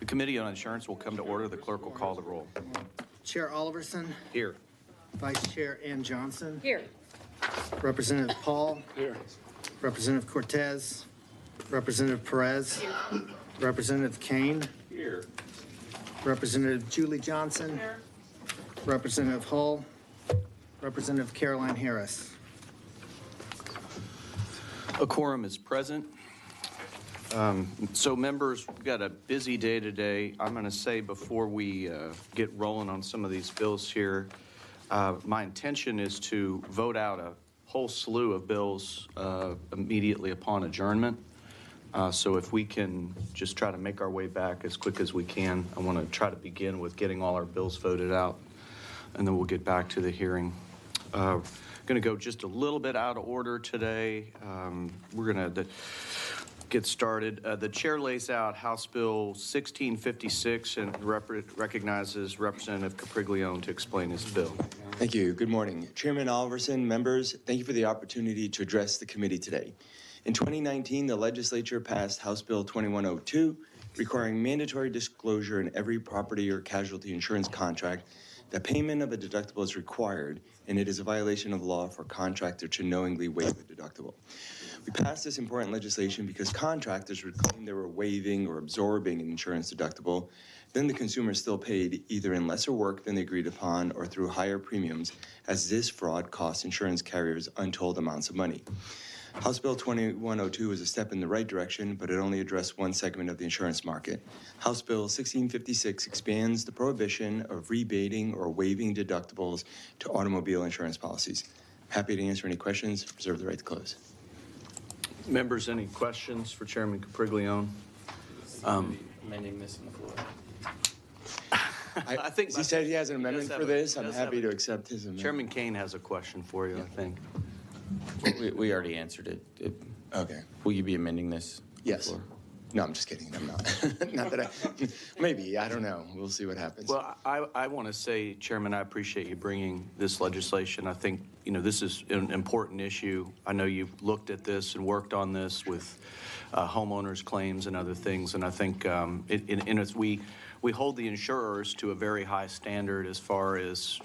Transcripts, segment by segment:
The Committee on Insurance will come to order. The clerk will call the roll. Chair Oliverson, Here. Vice Chair Ann Johnson, Here. Representative Paul, Here. Representative Cortez, Representative Perez, Representative Kane, Here. Representative Julie Johnson, Representative Hull, Representative Caroline Harris. A quorum is present. So members, we've got a busy day today. I'm going to say before we get rolling on some of these bills here, my intention is to vote out a whole slew of bills immediately upon adjournment. So if we can just try to make our way back as quick as we can, I want to try to begin with getting all our bills voted out, and then we'll get back to the hearing. Going to go just a little bit out of order today. We're going to get started. The chair lays out House Bill 1656 and recognizes Representative Capriglione to explain his bill. Thank you. Good morning. Chairman Oliverson, members, thank you for the opportunity to address the committee today. In 2019, the legislature passed House Bill 2102, requiring mandatory disclosure in every property or casualty insurance contract that payment of a deductible is required, and it is a violation of law for a contractor to knowingly waive a deductible. We passed this important legislation because contractors would claim they were waiving or absorbing an insurance deductible. Then the consumer still paid either in lesser work than they agreed upon or through higher premiums, as this fraud costs insurance carriers untold amounts of money. House Bill 2102 is a step in the right direction, but it only addressed one segment of the insurance market. House Bill 1656 expands the prohibition of rebating or waiving deductibles to automobile insurance policies. Happy to answer any questions. Reserve the right to close. Members, any questions for Chairman Capriglione? Amending this on the floor. I think he said he has an amendment for this. I'm does happy have to a- accept his amendment. Chairman Kane has a question for you, I think. We already answered it. Okay. Will you be amending this? on the Yes. floor? No, I'm just kidding. I'm not. Not that I. Maybe. I don't know. We'll see what happens. Well, I want to say, Chairman, I appreciate you bringing this legislation. I think, this is an important issue. I know you've looked at this and worked on this with homeowners' claims and other things, and I think we hold the insurers to a very high standard as far as,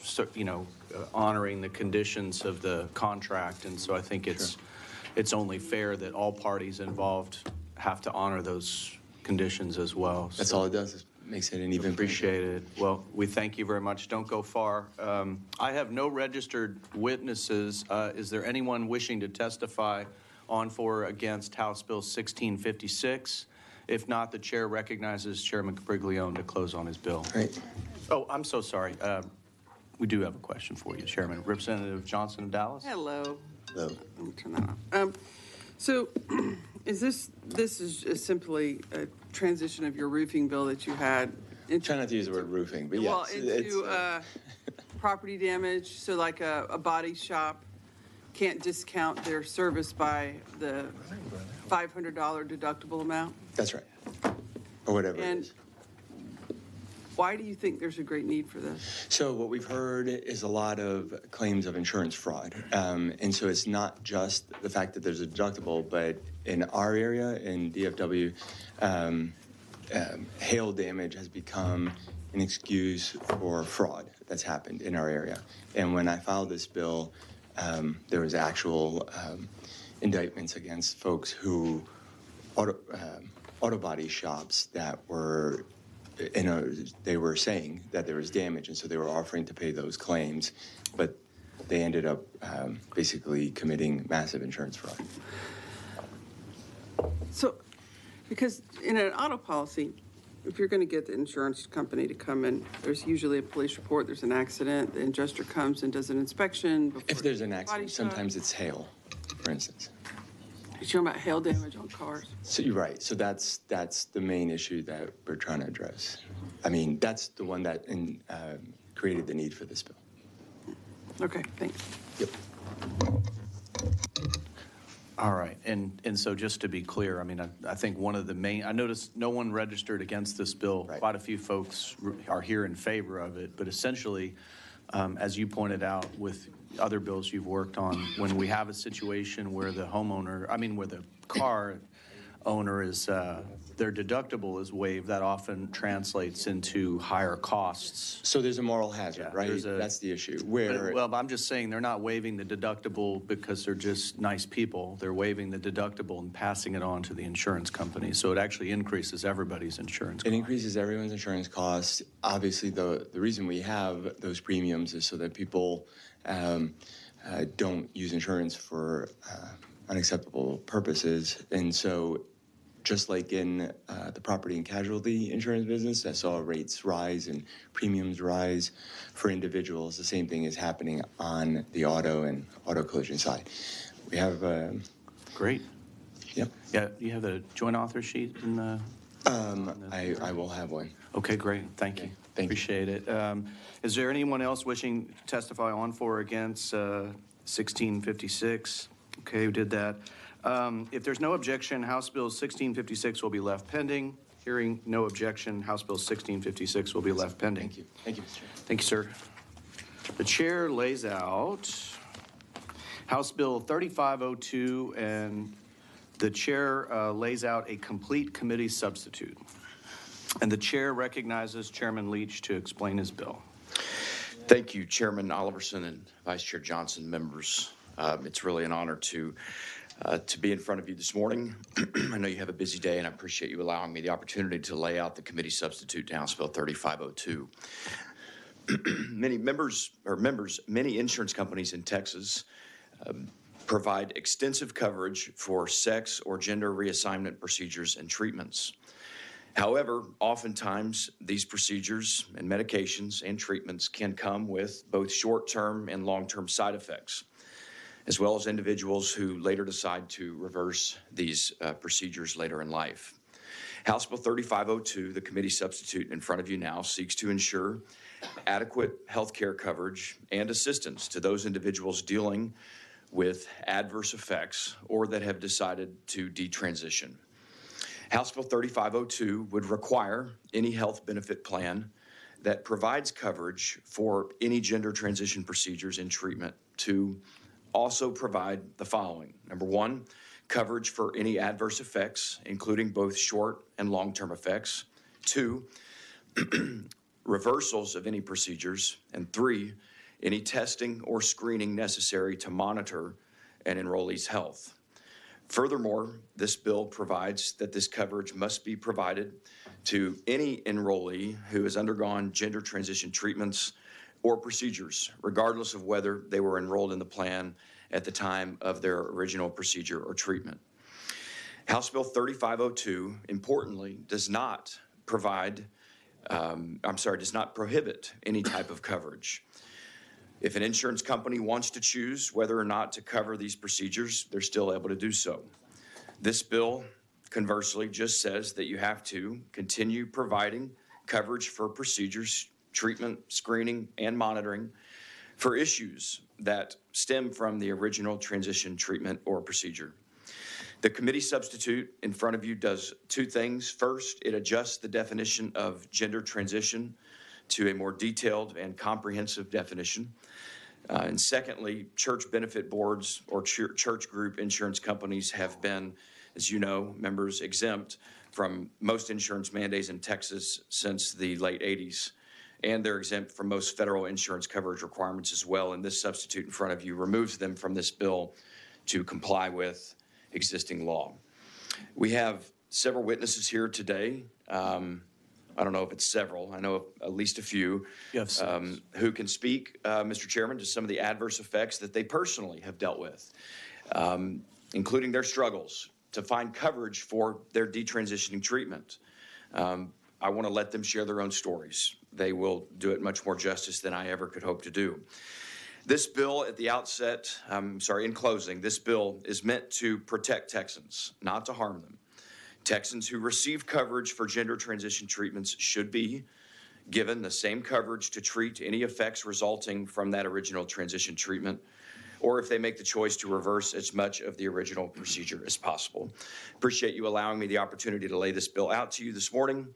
honoring the conditions of the contract, and so I think it's only fair that all parties involved have to honor those conditions as well. That's all it does. Is makes it an even. Appreciate it. Well, we thank you very much. Don't go far. I have no registered witnesses. Is there anyone wishing to testify on, for, or against House Bill 1656? If not, the chair recognizes Chairman Capriglione to close on his bill. Right. Oh, I'm so sorry. We do have a question for you, Chairman. Representative Johnson of Dallas? Hello. Hello. Let me turn that off. So is this is just simply a transition of your roofing bill that you had Try not to use the word roofing, but well, yes. into property damage? So like a body shop can't discount their service by the $500 deductible amount? That's right. Or whatever it And is. why do you think there's a great need for this? So what we've heard is a lot of claims of insurance fraud. And so it's not just the fact that there's a deductible, but in our area, in DFW, hail damage has become an excuse for fraud that's happened in our area. And when I filed this bill, there was actual indictments against folks who, auto body shops that were, they were saying that there was damage, and so they were offering to pay those claims, but they ended up basically committing massive insurance fraud. So, because in an auto policy, if you're going to get the insurance company to come in, there's usually a police report, there's an accident, the adjuster comes and does an inspection. Before If there's an body accident, shop. sometimes it's hail, for instance. You're talking about hail damage on cars. So you're right. So that's the main issue that we're trying to address. I mean, that's the one that created the need for this bill. Okay, thanks. Yep. All right, and so just to be clear, I mean, I think one of the main, I noticed no one registered against this bill. Right. Quite a few folks are here in favor of it, but essentially, as you pointed out with other bills you've worked on, when we have a situation where the homeowner, where the car owner is, their deductible is waived, that often translates into higher costs. So there's a moral hazard, Yeah, right? there's a- That's the issue. Where Well, I'm just saying, they're not waiving the deductible because they're just nice people. They're waiving the deductible and passing it on to the insurance company. So it actually increases everybody's insurance it cost. increases everyone's insurance costs. Obviously, the reason we have those premiums is so that people don't use insurance for unacceptable purposes. And so just like in the property and casualty insurance business, I saw rates rise and premiums rise for individuals. The same thing is happening on the auto and auto collision side. We have, Great. yep, Yeah, you have a joint author sheet in the? I will have one. Okay, great, thank you. Thank you. Appreciate it. Is there anyone else wishing to testify on for or against 1656? Okay, we did that. If there's no objection, House Bill 1656 will be left pending. Hearing no objection, House Bill 1656 will be left pending. Thank you. Thank you, Mr. Chair. Thank you, sir. The chair lays out House Bill 3502, and the chair lays out a complete committee substitute. And the chair recognizes Chairman Leach to explain his bill. Thank you, Chairman Oliverson and Vice Chair Johnson, members. It's really an honor to be in front of you this morning. I know you have a busy day, and I appreciate you allowing me the opportunity to lay out the committee substitute to House Bill 3502. Many insurance companies in Texas provide extensive coverage for sex or gender reassignment procedures and treatments. However, oftentimes these procedures and medications and treatments can come with both short-term and long-term side effects, as well as individuals who later decide to reverse these procedures later in life. House Bill 3502, the committee substitute in front of you now, seeks to ensure adequate health care coverage and assistance to those individuals dealing with adverse effects or that have decided to detransition. House Bill 3502 would require any health benefit plan that provides coverage for any gender transition procedures and treatment to also provide the following. Number one, coverage for any adverse effects, including both short and long-term effects. Two, reversals of any procedures. And three, any testing or screening necessary to monitor an enrollee's health. Furthermore, this bill provides that this coverage must be provided to any enrollee who has undergone gender transition treatments or procedures, regardless of whether they were enrolled in the plan at the time of their original procedure or treatment. House Bill 3502, importantly, does not prohibit any type of coverage. If an insurance company wants to choose whether or not to cover these procedures, they're still able to do so. This bill, conversely, just says that you have to continue providing coverage for procedures, treatment, screening, and monitoring for issues that stem from the original transition treatment or procedure. The committee substitute in front of you does two things. First, it adjusts the definition of gender transition to a more detailed and comprehensive definition. And secondly, church benefit boards or church group insurance companies have been, as you know, members exempt from most insurance mandates in Texas since the late 80s. And they're exempt from most federal insurance coverage requirements as well. And this substitute in front of you removes them from this bill to comply with existing law. We have several witnesses here today. I don't know if it's several. I know of at least a few who can speak, Mr. Chairman, to some of the adverse effects that they personally have dealt with, including their struggles to find coverage for their detransitioning treatment. I want to let them share their own stories. They will do it much more justice than I ever could hope to do. This bill at the outset, in closing, this bill is meant to protect Texans, not to harm them. Texans who receive coverage for gender transition treatments should be given the same coverage to treat any effects resulting from that original transition treatment, or if they make the choice to reverse as much of the original procedure as possible. Appreciate you allowing me the opportunity to lay this bill out to you this morning.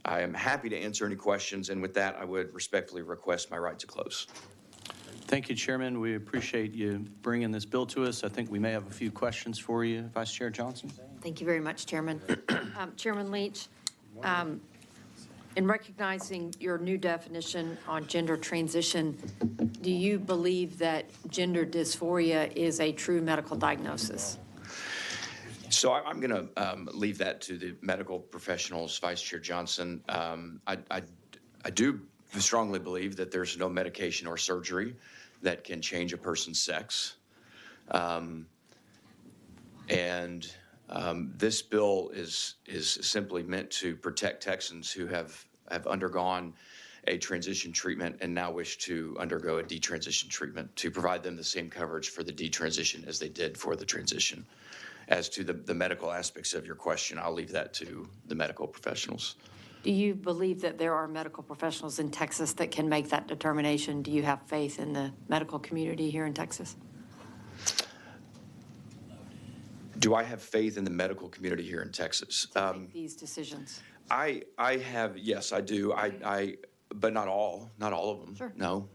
I am happy to answer any questions, and with that, I would respectfully request my right to close. Thank you, Chairman. We appreciate you bringing this bill to us. I think we may have a few questions for you, Vice Chair Johnson. Thank you very much, Chairman. Chairman Leach, in recognizing your new definition on gender transition, do you believe that gender dysphoria is a true medical diagnosis? So I'm going to leave that to the medical professionals, Vice Chair Johnson. I do strongly believe that there's no medication or surgery that can change a person's sex. This bill is simply meant to protect Texans who have undergone a transition treatment and now wish to undergo a detransition treatment, to provide them the same coverage for the detransition as they did for the transition. As to the medical aspects of your question, I'll leave that to the medical professionals. Do you believe that there are medical professionals in Texas that can make that determination? Do you have faith in the medical community here in Texas? Do I have faith in the medical community here in Texas? Make these decisions. I have, yes, I do. But not all of them. Sure. No.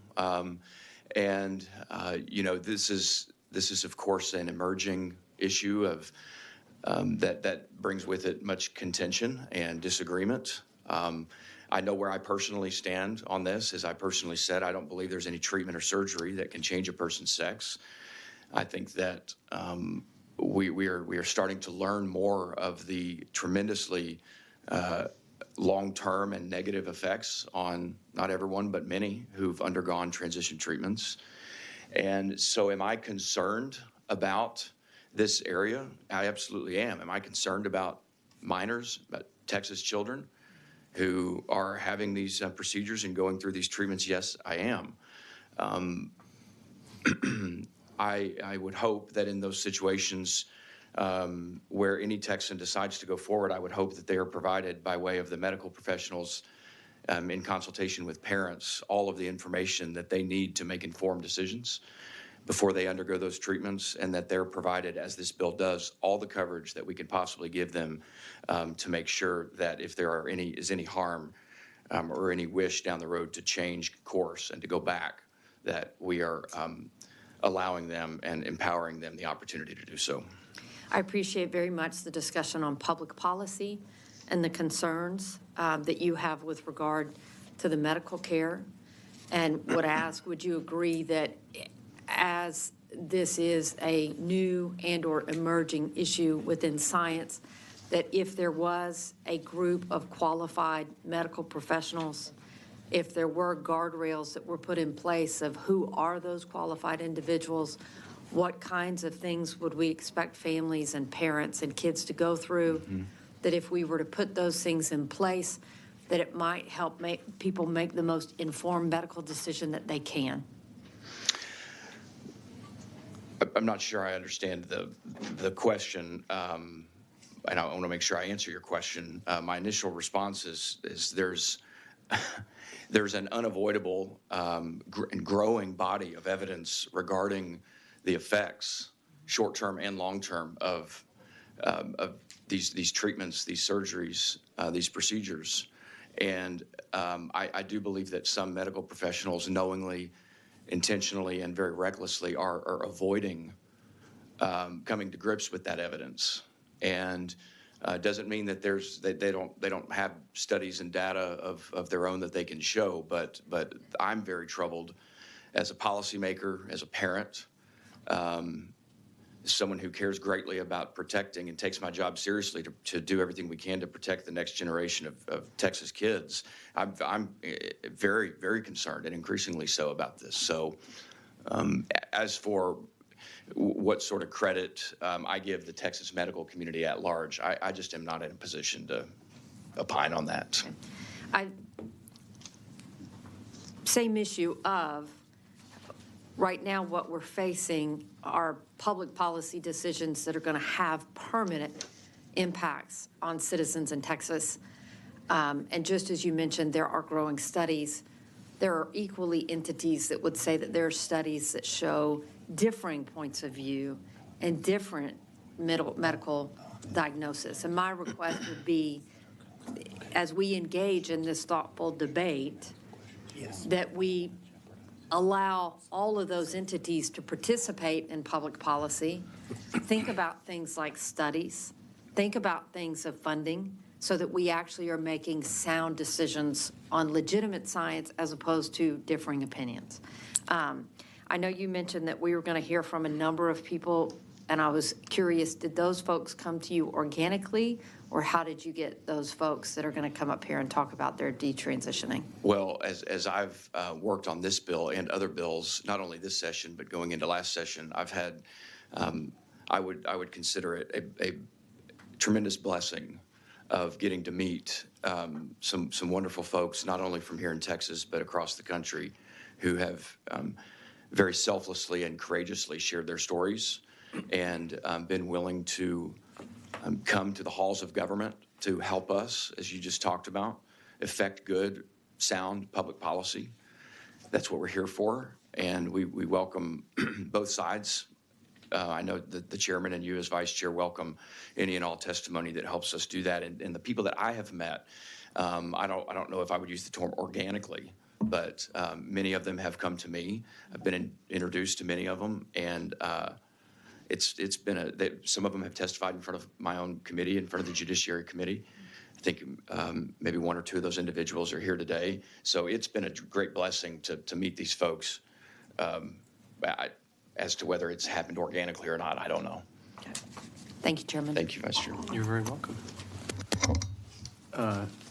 You know, this is of course an emerging issue of that brings with it much contention and disagreement. I know where I personally stand on this. As I personally said, I don't believe there's any treatment or surgery that can change a person's sex. I think that we are starting to learn more of the tremendously long-term and negative effects on not everyone, but many who've undergone transition treatments. And so am I concerned about this area? I absolutely am. Am I concerned about minors, about Texas children who are having these procedures and going through these treatments? Yes, I am. I would hope that in those situations where any Texan decides to go forward, I would hope that they are provided by way of the medical professionals in consultation with parents all of the information that they need to make informed decisions before they undergo those treatments, and that they're provided, as this bill does, all the coverage that we could possibly give them to make sure that if there is any harm or any wish down the road to change course and to go back, that we are allowing them and empowering them the opportunity to do so. I appreciate very much the discussion on public policy and the concerns that you have with regard to the medical care, and would ask, would you agree that as this is a new and or emerging issue within science, that if there was a group of qualified medical professionals, if there were guardrails that were put in place of who are those qualified individuals, what kinds of things would we expect families and parents and kids to go through, that if we were to put those things in place, that it might help make people make the most informed medical decision that they can? I'm not sure I understand the question, and I want to make sure I answer your question. My initial response is there's an unavoidable and growing body of evidence regarding the effects, short-term and long-term, of these treatments, these surgeries, these procedures. And I do believe that some medical professionals knowingly, intentionally, and very recklessly are avoiding coming to grips with that evidence. And doesn't mean that they don't have studies and data of their own that they can show, but I'm very troubled as a policymaker, as a parent, someone who cares greatly about protecting and takes my job seriously to do everything we can to protect the next generation of Texas kids. I'm very, very concerned, and increasingly so, about this. So as for what sort of credit I give the Texas medical community at large, I just am not in a position to opine on that. Same issue of, right now what we're facing are public policy decisions that are going to have permanent impacts on citizens in Texas. And just as you mentioned, there are growing studies. There are equally entities that would say that there are studies that show differing points of view and different medical diagnosis. And my request would be, as we engage in this thoughtful debate, that we allow all of those entities to participate in public policy, think about things like studies, think about things of funding, so that we actually are making sound decisions on legitimate science as opposed to differing opinions. I know you mentioned that we were going to hear from a number of people, and I was curious, did those folks come to you organically, or how did you get those folks that are going to come up here and talk about their detransitioning? Well, as I've worked on this bill and other bills, not only this session, but going into last session, I've had, I would consider it a tremendous blessing of getting to meet some wonderful folks, not only from here in Texas, but across the country, who have very selflessly and courageously shared their stories and been willing to come to the halls of government to help us, as you just talked about, effect good, sound public policy. That's what we're here for, and we welcome both sides. I know that the chairman and you as vice chair welcome any and all testimony that helps us do that. And the people that I have met, I don't know if I would use the term organically, but many of them have come to me. I've been introduced to many of them, and it's been some of them have testified in front of my own committee, in front of the Judiciary Committee. I think maybe one or two of those individuals are here today. So it's been a great blessing to meet these folks. As to whether it's happened organically or not, I don't know. Okay. Thank you, Chairman. Thank you, Vice Chair. You're very welcome.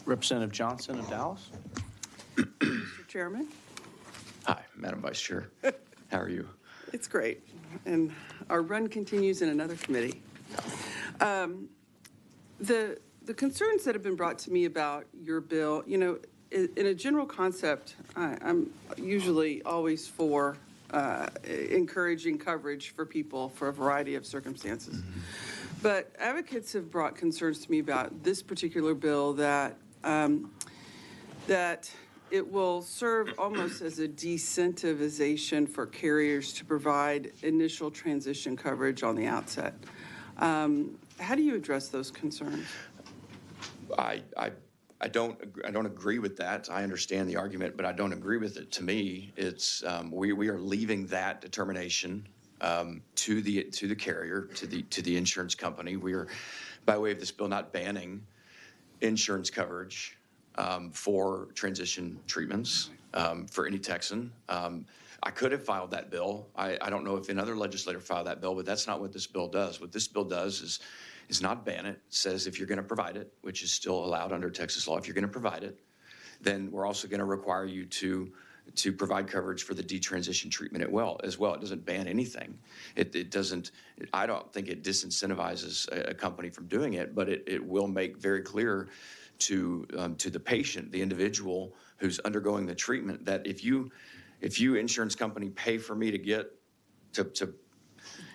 Representative Johnson of Dallas. Mr. Chairman, Hi, Madam Vice Chair. How are you? it's great. And our run continues in another committee. The concerns that have been brought to me about your bill, you know, in a general concept, I'm usually always for encouraging coverage for people for a variety of circumstances. Mm-hmm. But advocates have brought concerns to me about this particular bill that that it will serve almost as a decentivization for carriers to provide initial transition coverage on the outset. How do you address those concerns? I don't agree with that. I understand the argument, but I don't agree with it. To me, it's we are leaving that determination to the carrier, to the insurance company. We are, by way of this bill, not banning insurance coverage for transition treatments for any Texan. I could have filed that bill. I don't know if another legislator filed that bill, but that's not what this bill does. What this bill does is not ban it. It says if you're going to provide it, which is still allowed under Texas law, if you're going to provide it, then we're also going to require you to provide coverage for the detransition treatment as well. It doesn't ban anything. It doesn't. I don't think it disincentivizes a company from doing it, but it will make very clear to the patient, the individual who's undergoing the treatment, that if you insurance company pay for me to get to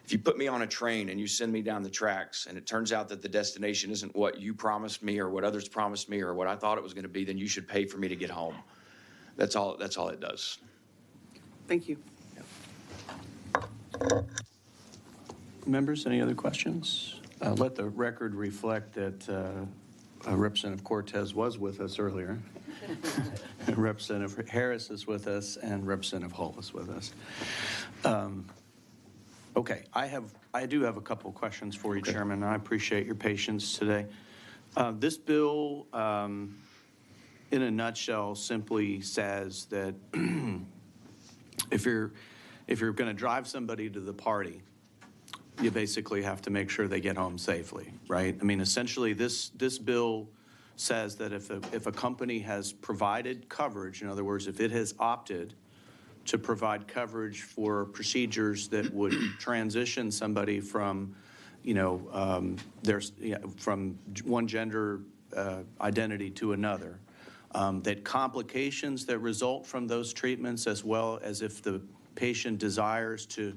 if you put me on a train and you send me down the tracks and it turns out that the destination isn't what you promised me or what others promised me or what I thought it was going to be, then you should pay for me to get home. That's all it does. Thank you. Members, any other questions? Let the record reflect that Representative Cortez was with us earlier. Representative Harris is with us, and Representative Hull is with us. Okay, I do have a couple of questions for you, okay, Chairman. I appreciate your patience today. This bill, in a nutshell, simply says that if you're going to drive somebody to the party, you basically have to make sure they get home safely, right? I mean, essentially, this bill says that if a company has provided coverage, in other words, if it has opted to provide coverage for procedures that would transition somebody from, from one gender identity to another, that complications that result from those treatments, as well as if the patient desires to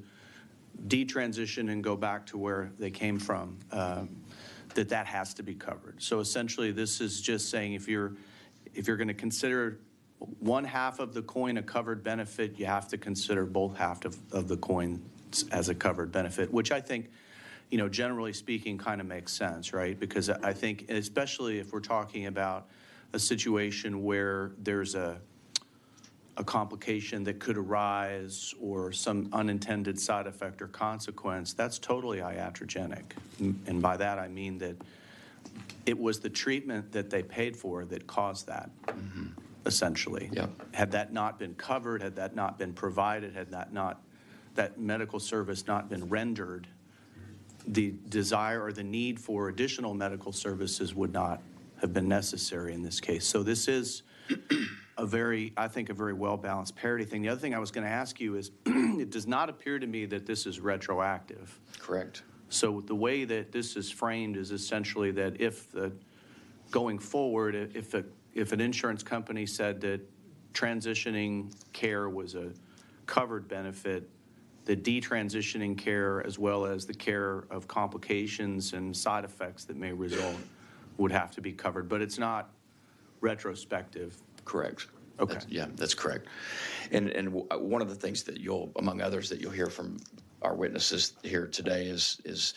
detransition and go back to where they came from, that has to be covered. So essentially, this is just saying if you're going to consider one half of the coin a covered benefit, you have to consider both halves of the coin as a covered benefit, which I think, generally speaking, kind of makes sense, right? Because I think, especially if we're talking about a situation where there's a a complication that could arise or some unintended side effect or consequence, that's totally iatrogenic. And by that, I mean that it was the treatment that they paid for that caused that, essentially. Yeah. Had that not been covered, had that not been provided, had that medical service not been rendered, the desire or the need for additional medical services would not have been necessary in this case. So this is I think a very well-balanced parity thing. The other thing I was going to ask you is, it does not appear to me that this is retroactive. Correct. So the way that this is framed is essentially that going forward, if an insurance company said that transitioning care was a covered benefit, the detransitioning care, as well as the care of complications and side effects that may result, would have to be covered. But it's not retrospective. Correct. Okay. That's correct. And one of the things that among others, that you'll hear from our witnesses here today is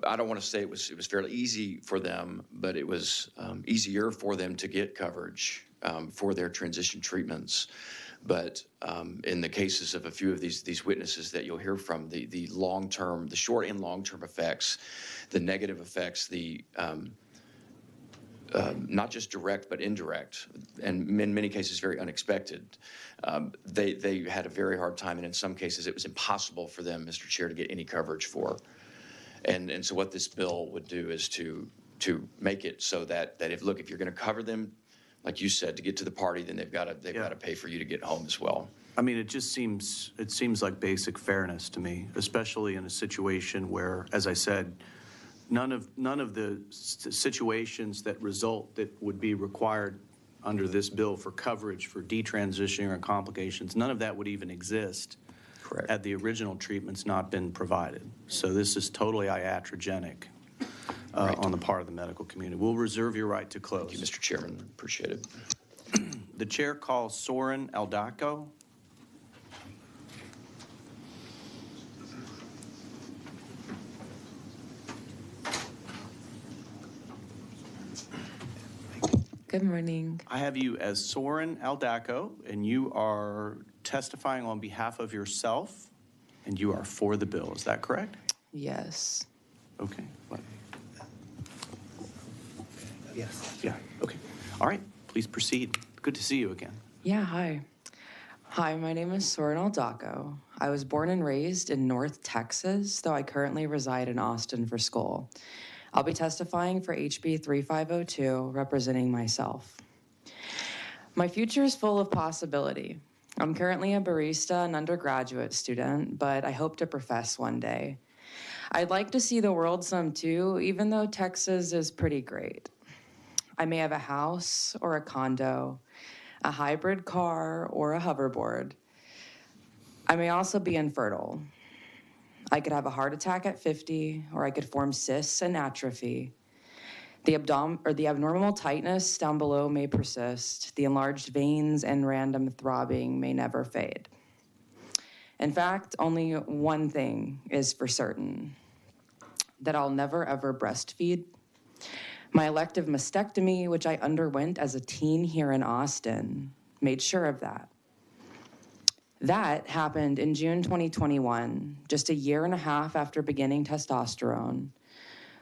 I don't want to say it was fairly easy for them, but it was easier for them to get coverage for their transition treatments. But in the cases of a few of these witnesses that you'll hear from, the long-term, the short and long-term effects, the negative effects, not just direct but indirect, and in many cases very unexpected. They had a very hard time, and in some cases it was impossible for them, Mr. Chair, to get any coverage for. And so what this bill would do is to make it so that if you're going to cover them, like you said, to get to the party, then they've got to pay for you to get home as well. I mean, it seems like basic fairness to me, especially in a situation where, as I said, none of the situations that would be required under this bill for coverage for detransitioning or complications, none of that would even exist. Correct. Had the original treatments not been provided. So this is totally iatrogenic on the part of the medical community. We'll reserve your right to close. Thank you, Mr. Chairman. Appreciate it. The chair calls Soren Aldaco. Good morning. I have you as Soren Aldaco, and you are testifying on behalf of yourself, and you are for the bill. Is that correct? Yes. Okay. What? Yes. Yeah. Okay. All right. Please proceed. Good to see you again. Yeah, hi. Hi, my name is Soren Aldaco. I was born and raised in North Texas, though I currently reside in Austin for school. I'll be testifying for HB 3502, representing myself. My future is full of possibility. I'm currently a barista and undergraduate student, but I hope to profess one day. I'd like to see the world some too, even though Texas is pretty great. I may have a house or a condo, a hybrid car or a hoverboard. I may also be infertile. I could have a heart attack at 50, or I could form cysts and atrophy. The abnormal tightness down below may persist. The enlarged veins and random throbbing may never fade. In fact, only one thing is for certain, that I'll never ever breastfeed. My elective mastectomy, which I underwent as a teen here in Austin, made sure of that. That happened in June 2021, just a year and a half after beginning testosterone.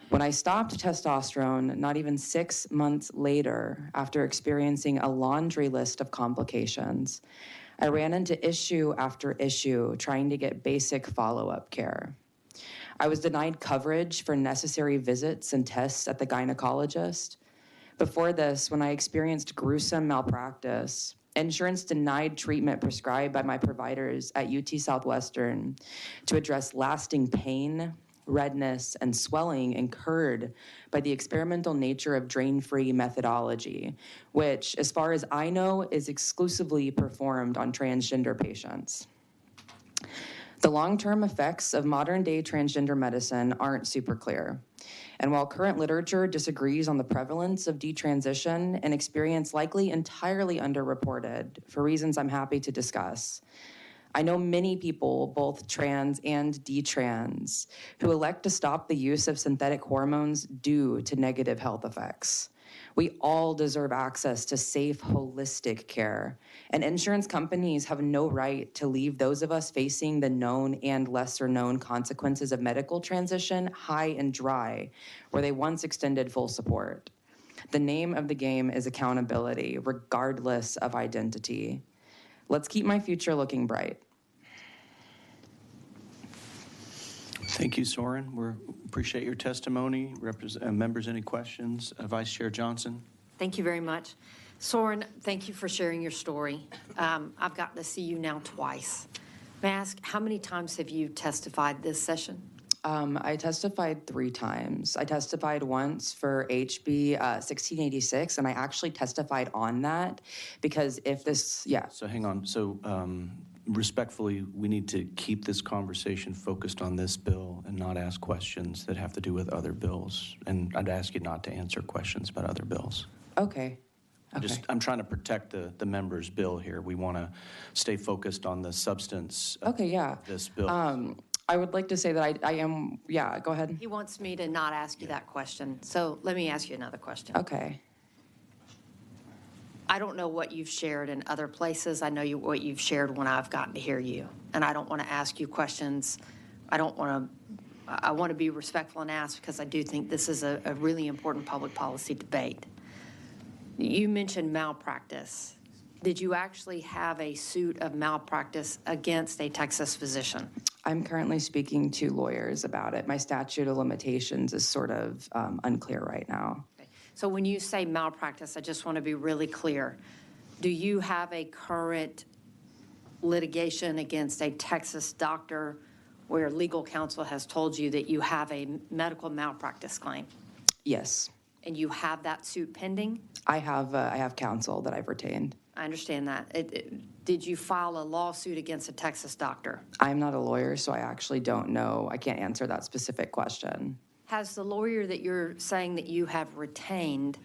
When I stopped testosterone, not even 6 months later, after experiencing a laundry list of complications, I ran into issue after issue trying to get basic follow-up care. I was denied coverage for necessary visits and tests at the gynecologist. Before this, when I experienced gruesome malpractice, insurance denied treatment prescribed by my providers at UT Southwestern to address lasting pain, redness, and swelling incurred by the experimental nature of drain-free methodology, which, as far as I know, is exclusively performed on transgender patients. The long-term effects of modern-day transgender medicine aren't super clear. And while current literature disagrees on the prevalence of detransition, an experience likely entirely underreported for reasons I'm happy to discuss, I know many people, both trans and detrans, who elect to stop the use of synthetic hormones due to negative health effects. We all deserve access to safe, holistic care. And insurance companies have no right to leave those of us facing the known and lesser known consequences of medical transition high and dry, where they once extended full support. The name of the game is accountability, regardless of identity. Let's keep my future looking bright. Thank you, Soren. We appreciate your testimony. Members, any questions? Vice Chair Johnson? Thank you very much. Soren, thank you for sharing your story. I've gotten to see you now twice. May I ask, how many times have you testified this session? I testified 3 times. I testified once for HB 1686, and I actually testified on that because if this, yeah. So hang on. So respectfully, we need to keep this conversation focused on this bill and not ask questions that have to do with other bills. And I'd ask you not to answer questions about other bills. Okay. Okay. I'm trying to protect the members' bill here. We want to stay focused on the substance Okay, yeah. of this bill. I would like to say that I am, yeah, go ahead. He wants me to not ask you that question, so let me ask you another question. Okay. I don't know what you've shared in other places. I know what you've shared when I've gotten to hear you, and I don't want to ask you questions. I want to be respectful and ask because I do think this is a really important public policy debate. You mentioned malpractice. Did you actually have a suit of malpractice against a Texas physician? I'm currently speaking to lawyers about it. My statute of limitations is sort of unclear right now. Okay. So when you say malpractice, I just want to be really clear. Do you have a current litigation against a Texas doctor where legal counsel has told you that you have a medical malpractice claim? Yes. And you have that suit pending? I have counsel that I've retained. I understand that. Did you file a lawsuit against a Texas doctor? I'm not a lawyer, so I actually don't know. I can't answer that specific question. Has the lawyer that you're saying that you have retained,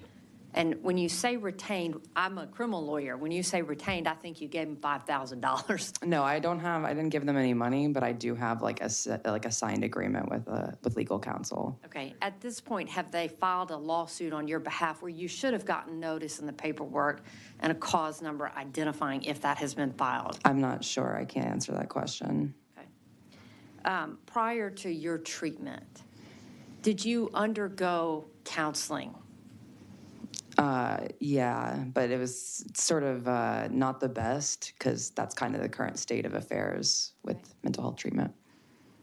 and when you say retained, I'm a criminal lawyer. When you say retained, I think you gave him $5,000. No, I didn't give them any money, but I do have like a signed agreement with legal counsel. Okay, at this point, have they filed a lawsuit on your behalf where you should have gotten notice in the paperwork and a cause number identifying if that has been filed? I'm not sure. I can't answer that question. Okay. Prior to your treatment, did you undergo counseling? Yeah, but it was sort of not the best because that's kind of the current state of affairs with mental health treatment.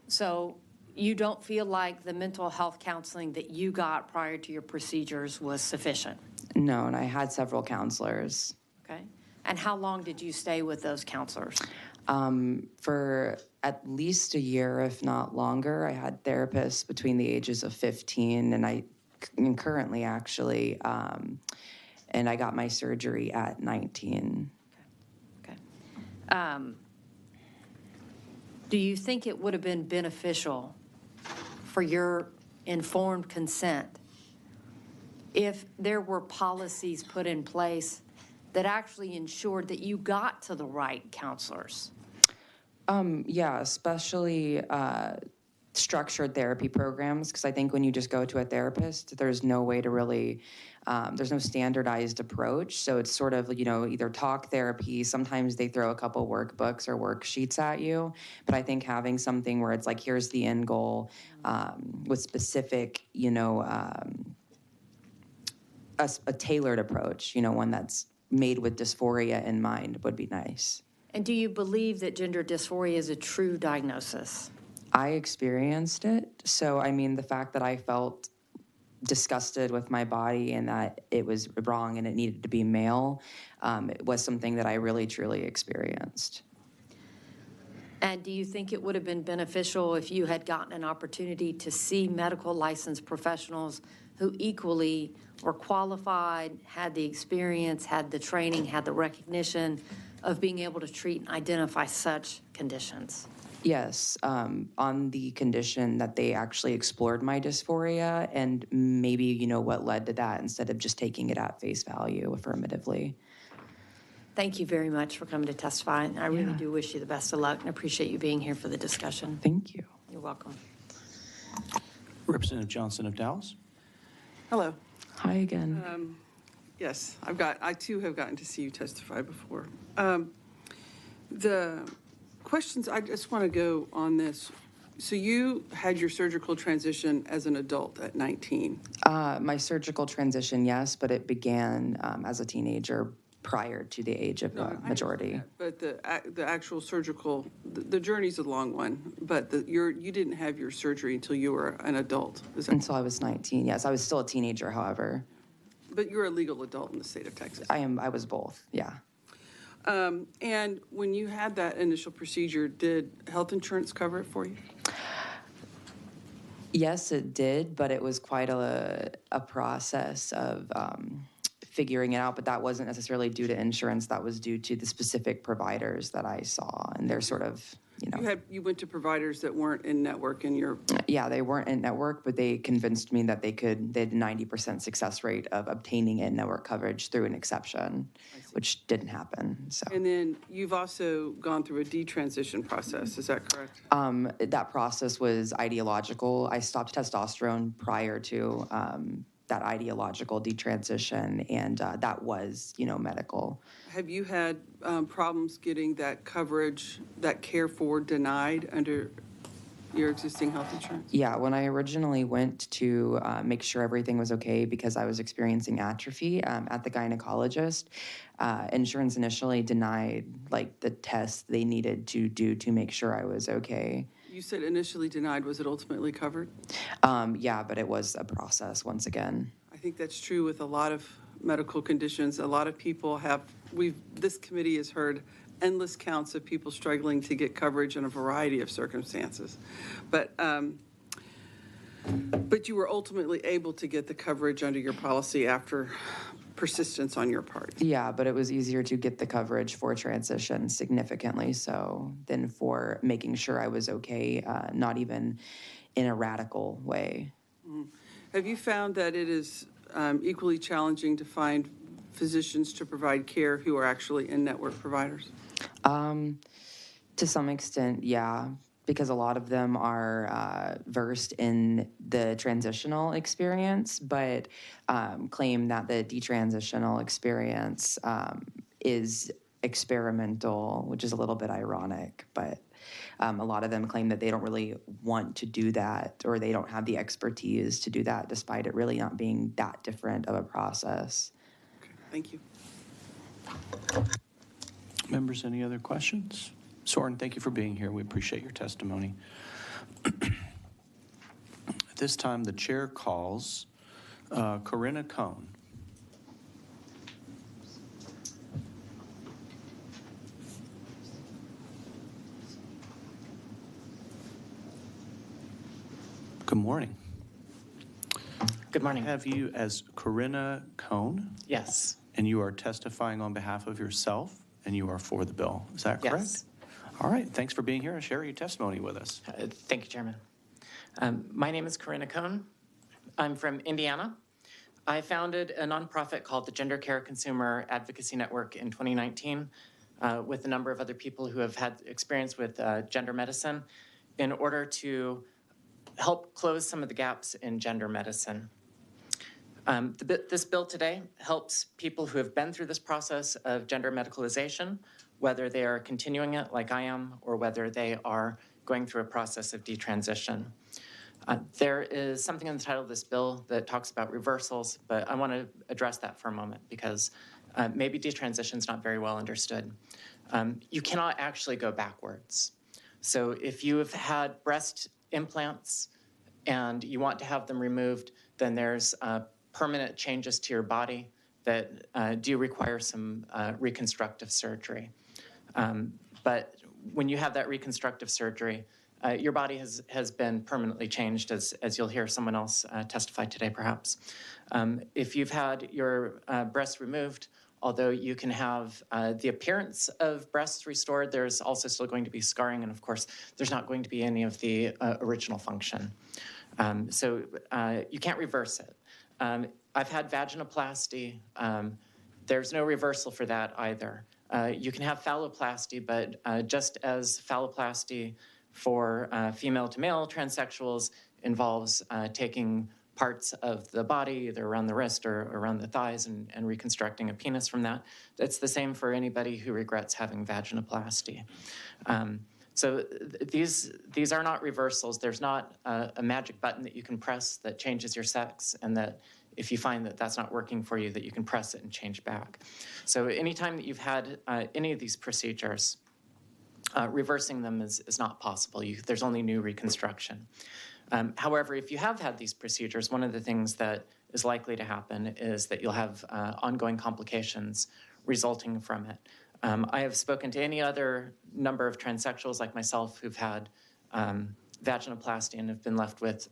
So you don't feel like the mental health counseling that you got prior to your procedures was sufficient? No, and I had several counselors. Okay. And how long did you stay with those counselors? For at least a year, if not longer. I had therapists between the ages of 15 and currently actually, and I got my surgery at 19. Okay. Do you think it would have been beneficial for your informed consent if there were policies put in place that actually ensured that you got to the right counselors? Yeah, especially structured therapy programs, because I think when you just go to a therapist, there's no way to really, there's no standardized approach. So it's sort of, either talk therapy. Sometimes they throw a couple workbooks or worksheets at you. But I think having something where it's like, here's the end goal with specific, a tailored approach, one that's made with dysphoria in mind would be nice. And do you believe that gender dysphoria is a true diagnosis? I experienced it. So, the fact that I felt disgusted with my body and that it was wrong and it needed to be male, it was something that I really, truly experienced. And do you think it would have been beneficial if you had gotten an opportunity to see medical licensed professionals who equally were qualified, had the experience, had the training, had the recognition of being able to treat and identify such conditions? Yes, on the condition that they actually explored my dysphoria and maybe, what led to that instead of just taking it at face value affirmatively. Thank you very much for coming to testify. And I really do wish you the best of luck and appreciate you being here for the discussion. Thank you. You're welcome. Representative Johnson of Dallas. Hello. Hi again. Yes, I too have gotten to see you testify before. The questions, I just want to go on this. So you had your surgical transition as an adult at 19. My surgical transition, yes, but it began as a teenager prior to the age of I majority. understand that, but the actual surgical, the journey's a long one, but you didn't have your surgery until you were an adult. Is that, Until I was 19, yes. I was still a teenager, however. but you're a legal adult in the state of Texas. I was both, yeah. And when you had that initial procedure, did health insurance cover it for you? Yes, it did, but it was quite a process of figuring it out. But that wasn't necessarily due to insurance. That was due to the specific providers that I saw, and they're sort of, You went to providers that weren't in network in your, yeah, they weren't in network, but they convinced me that they had a 90% success rate of obtaining in-network coverage through an exception, which didn't happen. So. and then you've also gone through a detransition process, is that correct? That process was ideological. I stopped testosterone prior to that ideological detransition, and that was, medical. Have you had problems getting that coverage, that care for denied under your existing health insurance? Yeah, when I originally went to make sure everything was okay because I was experiencing atrophy at the gynecologist, insurance initially denied the tests they needed to do to make sure I was okay. You said initially denied, was it ultimately covered? Yeah, but it was a process once again. I think that's true with a lot of medical conditions. A lot of people this committee has heard endless counts of people struggling to get coverage in a variety of circumstances. But you were ultimately able to get the coverage under your policy after persistence on your part. Yeah, but it was easier to get the coverage for transition, significantly so, than for making sure I was okay, not even in a radical way. Have you found that it is equally challenging to find physicians to provide care who are actually in-network providers? To some extent, yeah, because a lot of them are versed in the transitional experience, but claim that the detransitional experience is experimental, which is a little bit ironic. But a lot of them claim that they don't really want to do that, or they don't have the expertise to do that, despite it really not being that different of a process. Okay, thank you. Members, any other questions? Soren, thank you for being here. We appreciate your testimony. At this time, the chair calls Corinna Cohn. Good morning. Good morning. I have you as Corinna Cohn, Yes. and you are testifying on behalf of yourself, and you are for the bill. Is that correct? Yes. All right. Thanks for being here and sharing your testimony with us. Thank you, Chairman. My name is Corinna Cohn. I'm from Indiana. I founded a nonprofit called the Gender Care Consumer Advocacy Network in 2019 with a number of other people who have had experience with gender medicine in order to help close some of the gaps in gender medicine. This bill today helps people who have been through this process of gender medicalization, whether they are continuing it like I am, or whether they are going through a process of detransition. There is something in the title of this bill that talks about reversals, but I want to address that for a moment because maybe detransition is not very well understood. You cannot actually go backwards. So if you have had breast implants and you want to have them removed, then there's permanent changes to your body that do require some reconstructive surgery. But when you have that reconstructive surgery, your body has been permanently changed, as you'll hear someone else testify today, perhaps. If you've had your breasts removed, although you can have the appearance of breasts restored, there's also still going to be scarring, and of course, there's not going to be any of the original function. So you can't reverse it. I've had vaginoplasty. There's no reversal for that either. You can have phalloplasty, but just as phalloplasty for female to male transsexuals involves taking parts of the body, either around the wrist or around the thighs, and reconstructing a penis from that. It's the same for anybody who regrets having vaginoplasty. These are not reversals. There's not a magic button that you can press that changes your sex, and that if you find that that's not working for you, that you can press it and change back. So anytime that you've had any of these procedures, reversing them is not possible. There's only new reconstruction. However, if you have had these procedures, one of the things that is likely to happen is that you'll have ongoing complications resulting from it. I have spoken to any other number of transsexuals like myself who've had vaginoplasty and have been left with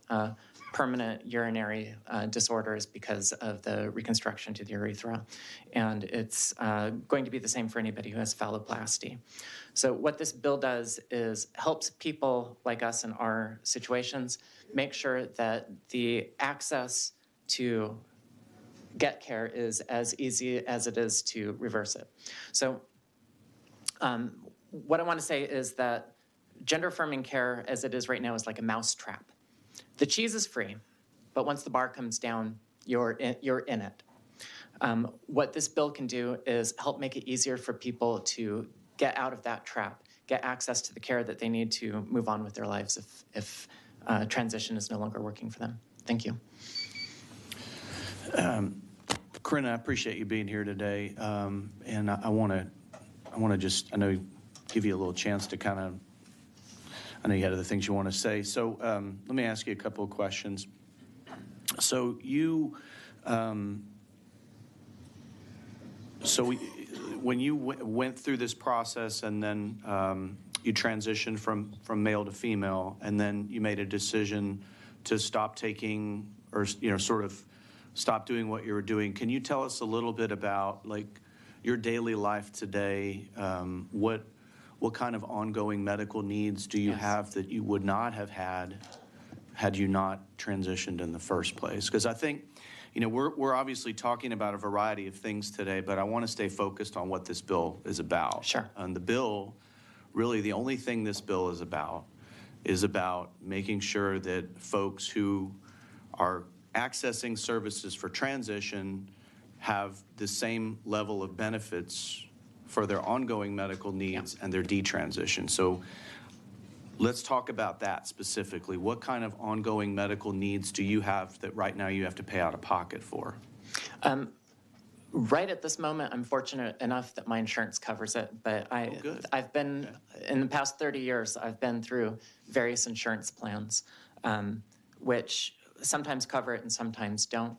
permanent urinary disorders because of the reconstruction to the urethra. And it's going to be the same for anybody who has phalloplasty. So what this bill does is helps people like us in our situations make sure that the access to get care is as easy as it is to reverse it. So what I want to say is that gender-affirming care as it is right now is like a mousetrap. The cheese is free, but once the bar comes down, you're in it. What this bill can do is help make it easier for people to get out of that trap, get access to the care that they need to move on with their lives if transition is no longer working for them. Thank you. Corinna, I appreciate you being here today, and I want to just, I know, give you a little chance to kind of, I know you had other things you want to say. So let me ask you a couple of questions. So you, when you went through this process and then you transitioned from male to female, and then you made a decision to stop taking, or sort of stop doing what you were doing. Can you tell us a little bit about like your daily life today? What kind of ongoing medical needs do you have that you would not have had you not transitioned in the first place? Because I think, we're obviously talking about a variety of things today, but I want to stay focused on what this bill is about. Sure. And the bill, really the only thing this bill is about making sure that folks who are accessing services for transition have the same level of benefits for their ongoing medical needs and their detransition. So let's talk about that specifically. What kind of ongoing medical needs do you have that right now you have to pay out of pocket for? Right at this moment, I'm fortunate enough that my insurance covers it, but I've been, in the past 30 years, I've been through various insurance plans, which sometimes cover it and sometimes don't.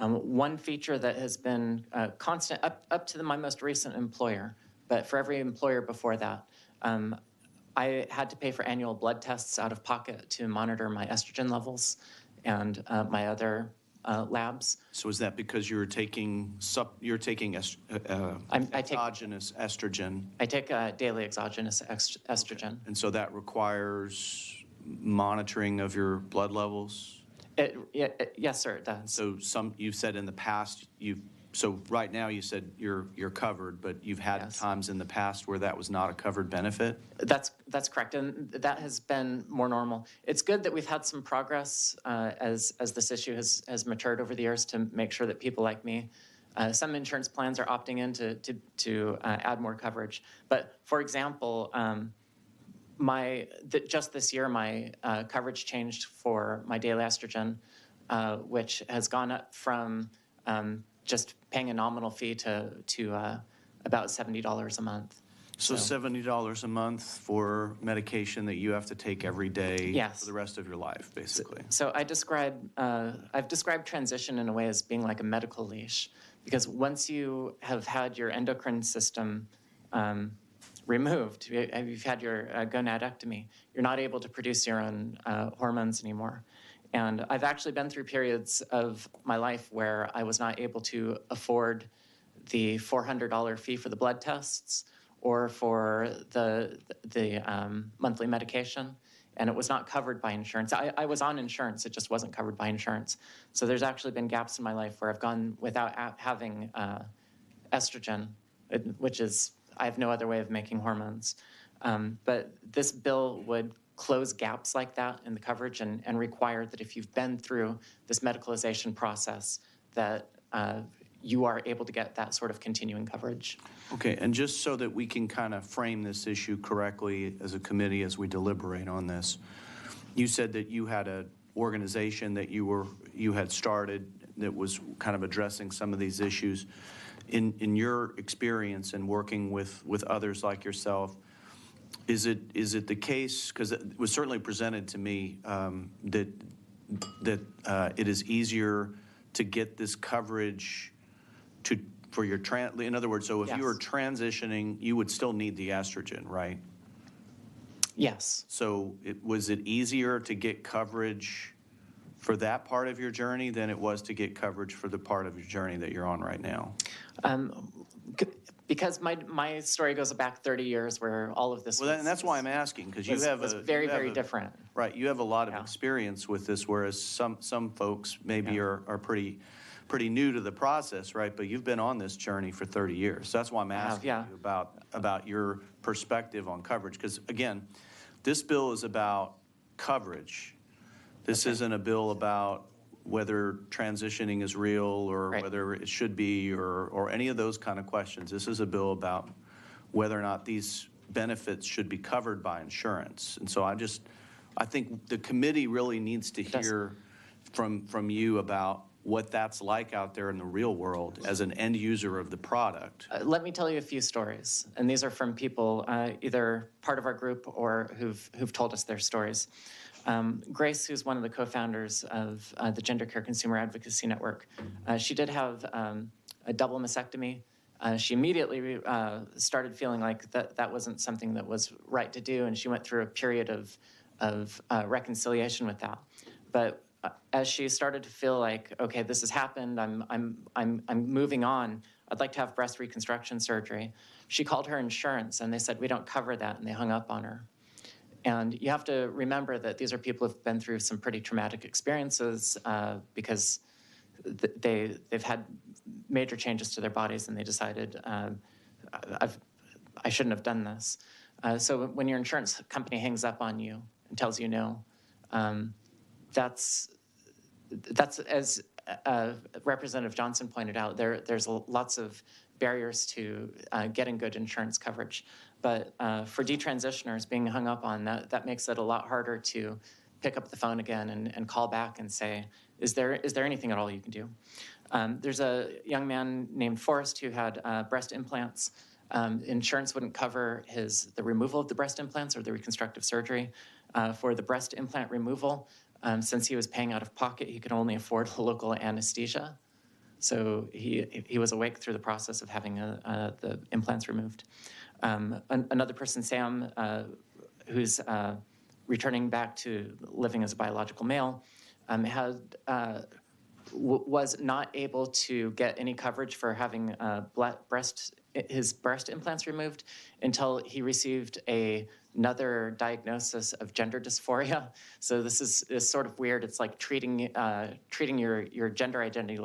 One feature that has been constant up to my most recent employer, but for every employer before that, I had to pay for annual blood tests out of pocket to monitor my estrogen levels and my other labs. So is that because you're taking exogenous estrogen? I take daily exogenous estrogen. And so that requires monitoring of your blood levels? Yes, sir, it does. So you've said in the past, so right now you said you're covered, but you've had times in the past where that was not a covered benefit? That's correct, and that has been more normal. It's good that we've had some progress as this issue has matured over the years to make sure that people like me, some insurance plans are opting in to add more coverage. But for example, just this year, my coverage changed for my daily estrogen, which has gone up from just paying a nominal fee to about $70 a month. So $70 a month for medication that you have to take every day for the rest of your life, basically. So I've described transition in a way as being like a medical leash, because once you have had your endocrine system removed, you've had your gonadectomy, you're not able to produce your own hormones anymore. And I've actually been through periods of my life where I was not able to afford the $400 fee for the blood tests or for the monthly medication, and it was not covered by insurance. I was on insurance, it just wasn't covered by insurance. So there's actually been gaps in my life where I've gone without having estrogen, which is, I have no other way of making hormones. But this bill would close gaps like that in the coverage and require that if you've been through this medicalization process, that you are able to get that sort of continuing coverage. Okay, and just so that we can kind of frame this issue correctly as a committee as we deliberate on this, you said that you had an organization that you had started that was kind of addressing some of these issues. In your experience in working with others like yourself, is it the case, because it was certainly presented to me, that it is easier to get this coverage for your in other words, so if you were transitioning, you would still need the estrogen, right? Yes. So was it easier to get coverage for that part of your journey than it was to get coverage for the part of your journey that you're on right now? Because my story goes back 30 years where all of this And that's why I'm asking, because you have was very different. Right, you have a lot of experience with this, whereas some folks maybe are pretty new to the process, right? But you've been on this journey for 30 years. That's why I'm asking you about your perspective on coverage. Because again, this bill is about coverage. This isn't a bill about whether transitioning is real or whether it should be or any of those kind of questions. This is a bill about whether or not these benefits should be covered by insurance. And so I think the committee really needs to hear from you about what that's like out there in the real world as an end user of the product. Let me tell you a few stories, and these are from people either part of our group or who've told us their stories. Grace, who's one of the co-founders of the Gender Care Consumer Advocacy Network, she did have a double mastectomy. She immediately started feeling like that wasn't something that was right to do, and she went through a period of reconciliation with that. But as she started to feel like, okay, this has happened, I'm moving on, I'd like to have breast reconstruction surgery, she called her insurance and they said, we don't cover that, and they hung up on her. And you have to remember that these are people who've been through some pretty traumatic experiences because they've had major changes to their bodies, and they decided, I shouldn't have done this. So when your insurance company hangs up on you and tells you no, that's as Representative Johnson pointed out, there's lots of barriers to getting good insurance coverage. But for detransitioners, being hung up on, that makes it a lot harder to pick up the phone again and call back and say, is there anything at all you can do? There's a young man named Forrest who had breast implants. Insurance wouldn't cover the removal of the breast implants or the reconstructive surgery. For the breast implant removal, since he was paying out of pocket, he could only afford local anesthesia. So he was awake through the process of having the implants removed. Another person, Sam, who's returning back to living as a biological male, was not able to get any coverage for having his breast implants removed until he received another diagnosis of gender dysphoria. So this is sort of weird. It's like treating your gender identity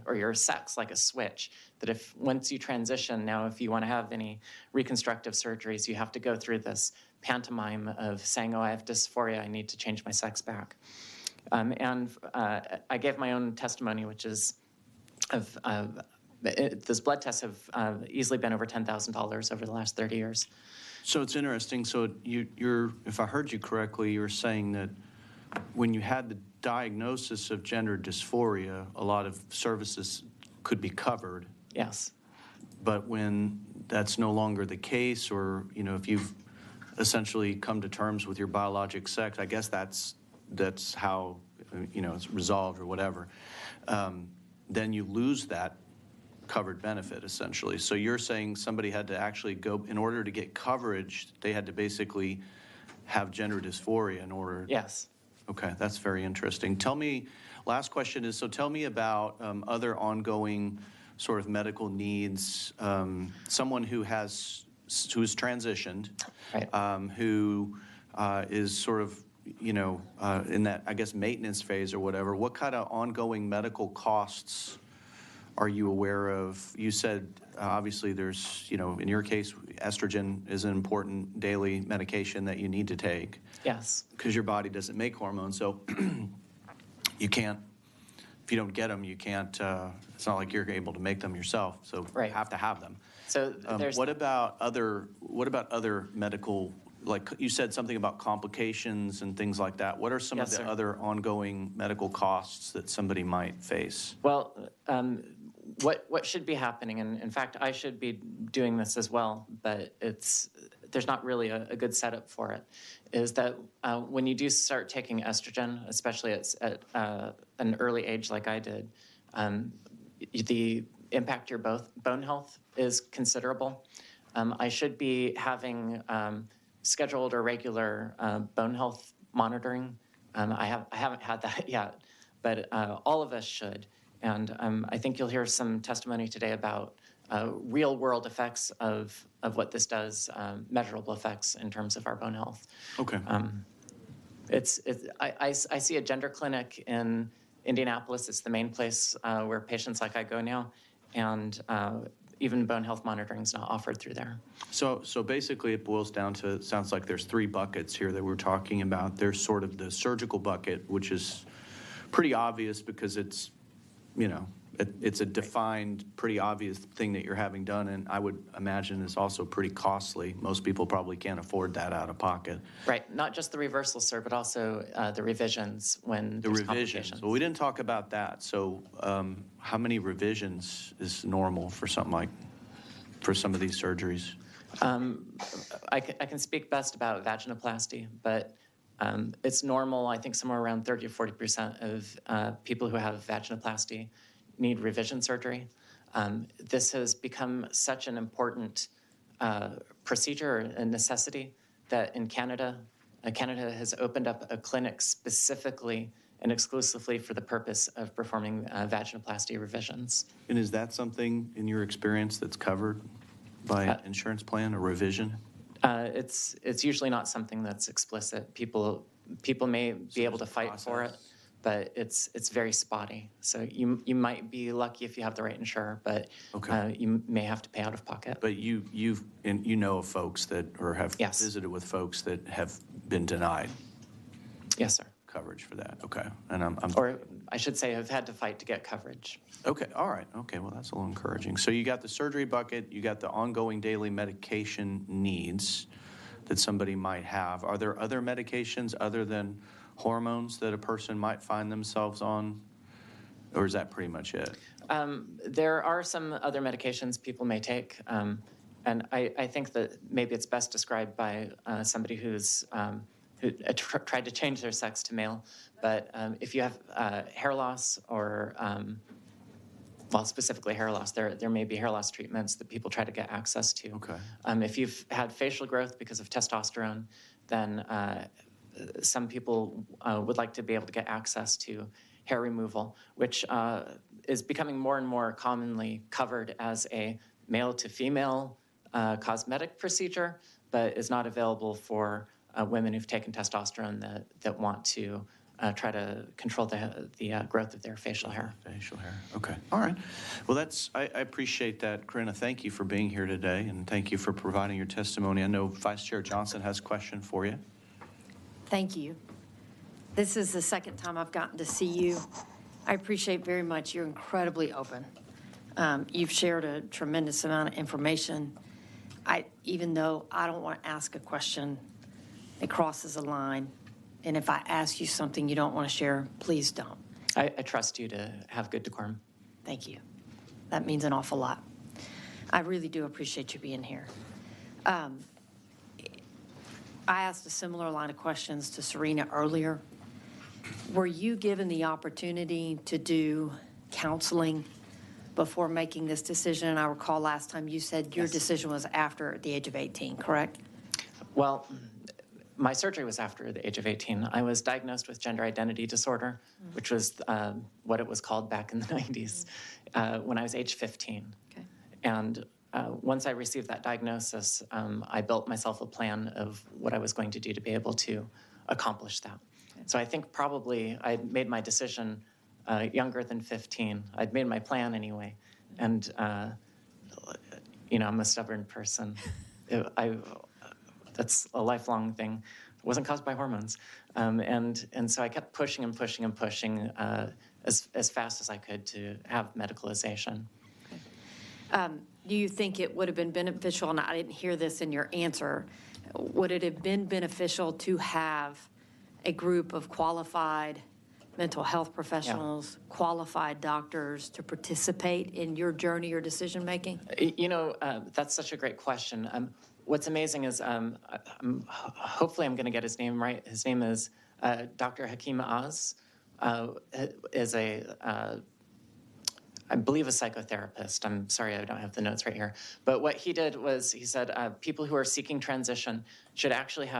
or your sex like a switch. That once you transition, now if you want to have any reconstructive surgeries, you have to go through this pantomime of saying, oh, I have dysphoria, I need to change my sex back. And I gave my own testimony, which is those blood tests have easily been over $10,000 over the last 30 years. So it's interesting. So if I heard you correctly, you're saying that when you had the diagnosis of gender dysphoria, a lot of services could be covered. Yes. But when that's no longer the case, or if you've essentially come to terms with your biologic sex, I guess that's how it's resolved or whatever, then you lose that covered benefit essentially. So you're saying somebody had to actually go, in order to get coverage, they had to basically have gender dysphoria in order. Yes. Okay, that's very interesting. Last question is, so tell me about other ongoing sort of medical needs, someone who's transitioned, right. Who is sort of in that, I guess, maintenance phase or whatever. What kind of ongoing medical costs Are you aware of, you said, obviously there's, in your case, estrogen is an important daily medication that you need to take Yes. because your body doesn't make hormones. So you can't, if you don't get them, you can't, it's not like you're able to make them yourself. So Right. you have to have them. So there's What about other medical, like you said something about complications and things like that? What are some of Yes, the sir. other ongoing medical costs that somebody might face? Well, what should be happening, and in fact, I should be doing this as well, but there's not really a good setup for it, is that when you do start taking estrogen, especially at an early age like I did, the impact to your bone health is considerable. I should be having scheduled or regular bone health monitoring. I haven't had that yet, but all of us should. And I think you'll hear some testimony today about real-world effects of what this does, measurable effects in terms of our bone health. Okay. I see a gender clinic in Indianapolis. It's the main place where patients like I go now, and even bone health monitoring is not offered through there. So basically it boils down to, it sounds like there's 3 buckets here that we're talking about. There's sort of the surgical bucket, which is pretty obvious because it's, it's a defined, pretty obvious thing that you're having done, and I would imagine is also pretty costly. Most people probably can't afford that out of pocket. Right, not just the reversal, sir, but also the revisions when The there's revisions, complications. well, we didn't talk about that. So how many revisions is normal for something like, for some of these surgeries? I can speak best about vaginoplasty, but it's normal. I think somewhere around 30 or 40% of people who have vaginoplasty need revision surgery. This has become such an important procedure and necessity that in Canada, Canada has opened up a clinic specifically and exclusively for the purpose of performing vaginoplasty revisions. And is that something in your experience that's covered by an insurance plan, a revision? It's usually not something that's explicit. People may be able to fight for it, but it's very spotty. So you might be lucky if you have the right insurer, but Okay. you may have to pay out of pocket. But you know of folks that, or have Yes. visited with folks that have been denied Yes, sir. coverage for that. Okay. And I'm Or I should say have had to fight to get coverage. okay. All right. Okay. Well, that's a little encouraging. So you got the surgery bucket, you got the ongoing daily medication needs that somebody might have. Are there other medications other than hormones that a person might find themselves on? Or is that pretty much it? There are some other medications people may take, and I think that maybe it's best described by somebody who tried to change their sex to male. But if you have hair loss or, well, specifically hair loss, there may be hair loss treatments that people try to get access to. Okay. If you've had facial growth because of testosterone, then some people would like to be able to get access to hair removal, which is becoming more and more commonly covered as a male to female cosmetic procedure, but is not available for women who've taken testosterone that want to try to control the growth of their facial hair. Facial hair. Okay. All right. Well, I appreciate that, Corinna. Thank you for being here today, and thank you for providing your testimony. I know Vice Chair Johnson has a question for you. Thank you. This is the second time I've gotten to see you. I appreciate very much. You're incredibly open. You've shared a tremendous amount of information. Even though I don't want to ask a question that crosses a line, and if I ask you something you don't want to share, please don't. I trust you to have good decorum. Thank you. That means an awful lot. I really do appreciate you being here. I asked a similar line of questions to Serena earlier. Were you given the opportunity to do counseling before making this decision? I recall last time you said your Yes. decision was after the age of 18, correct? Well, my surgery was after the age of 18. I was diagnosed with gender identity disorder, which was what it was called back in the 90s, when I was age 15. Okay. And once I received that diagnosis, I built myself a plan of what I was going to do to be able to accomplish that. So I think probably I made my decision younger than 15. I'd made my plan anyway. And, I'm a stubborn person. That's a lifelong thing. It wasn't caused by hormones. And so I kept pushing and pushing and pushing as fast as I could to have medicalization. Do you think it would have been beneficial, and I didn't hear this in your answer, would it have been beneficial to have a group of qualified mental health professionals, qualified doctors to participate in your journey or decision-making? That's such a great question. What's amazing is, hopefully I'm going to get his name right. His name is Dr. Hakeem Oz, is I believe a psychotherapist. I'm sorry, I don't have the notes right here. But what he did was he said people who are seeking transition should actually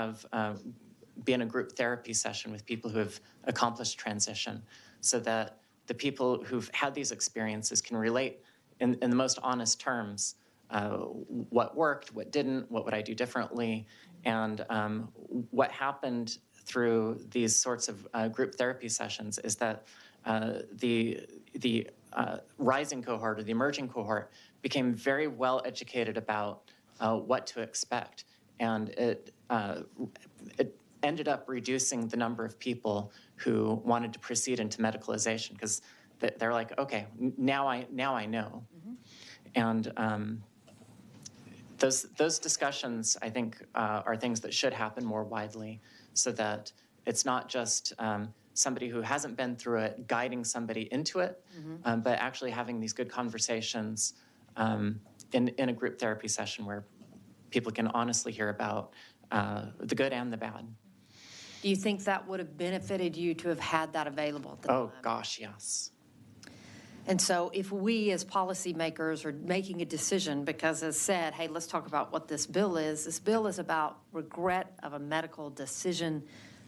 be in a group therapy session with people who have accomplished transition, so that the people who've had these experiences can relate in the most honest terms. What worked, what didn't, what would I do differently, and what happened through these sorts of group therapy sessions is that the rising cohort or the emerging cohort became very well educated about what to expect, and it ended up reducing the number of people who wanted to proceed into medicalization, because they're like, okay, now I know. Mm-hmm. And those discussions, I think, are things that should happen more widely, so that it's not just somebody who hasn't been through it guiding somebody into it, mm-hmm. But actually having these good conversations in a group therapy session where people can honestly hear about the good and the bad. Do you think that would have benefited you to have had that available at the time? Oh, gosh, yes. And so if we as policymakers are making a decision, because as said, hey, let's talk about what this bill is. This bill is about regret of a medical decision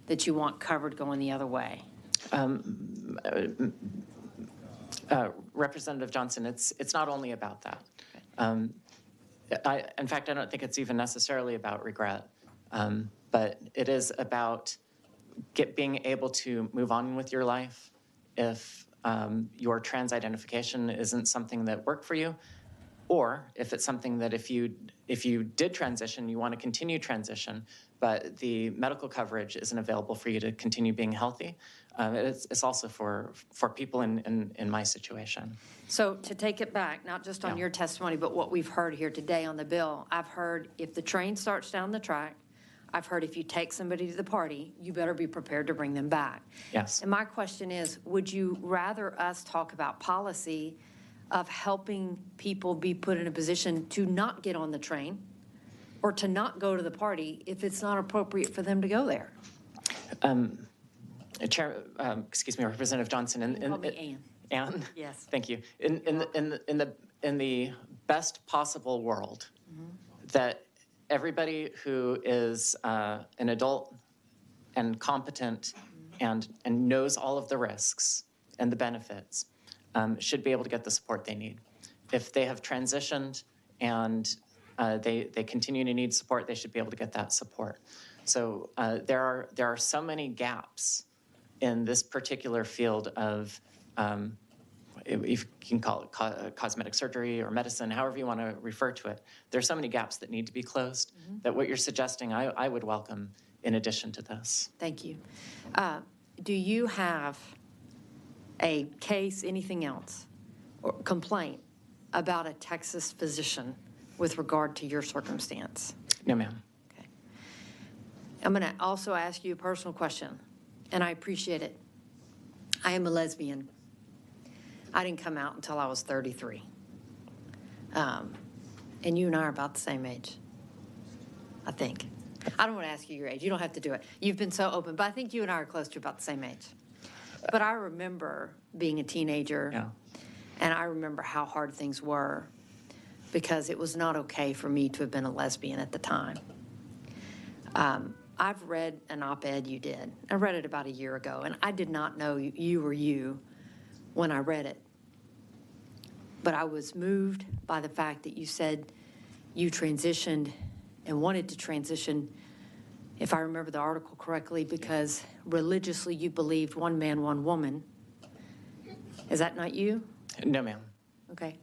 that you want covered going the other way. Representative Johnson, it's not only about that. In fact, I don't think it's even necessarily about regret, but it is about being able to move on with your life if your trans identification isn't something that worked for you, or if it's something that if you did transition, you want to continue transition, but the medical coverage isn't available for you to continue being healthy. It's also for people in my situation. So to take it back, not just on your testimony, but what we've heard here today on the bill, I've heard if the train starts down the track, I've heard if you take somebody to the party, you better be prepared to bring them back. Yes. And my question is, would you rather us talk about policy of helping people be put in a position to not get on the train or to not go to the party if it's not appropriate for them to go there? Chair, excuse me, Representative Johnson. Call me Ann. Ann? Yes. Thank you. In the best possible world, mm-hmm. that everybody who is an adult and competent and knows all of the risks and the benefits should be able to get the support they need. If they have transitioned and they continue to need support, they should be able to get that support. So there are so many gaps in this particular field of if you can call it cosmetic surgery or medicine, however you want to refer to it. There are so many gaps that need to be closed, mm-hmm. that what you're suggesting I would welcome in addition to this. Thank you. Do you have a case, anything else, or complaint about a Texas physician with regard to your circumstance? No, ma'am. Okay. I'm going to also ask you a personal question, and I appreciate it. I am a lesbian. I didn't come out until I was 33. And you and I are about the same age, I think. I don't want to ask you your age. You don't have to do it. You've been so open, but I think you and I are close to about the same age. But I remember being a teenager, and I remember how hard things were because it was not okay for me to have been a lesbian at the time. I've read an op-ed you did. I read it about a year ago, and I did not know you were you when I read it. But I was moved by the fact that you said you transitioned and wanted to transition, if I remember the article correctly, because religiously you believed one man, one woman, Is that not you? No, ma'am. Okay.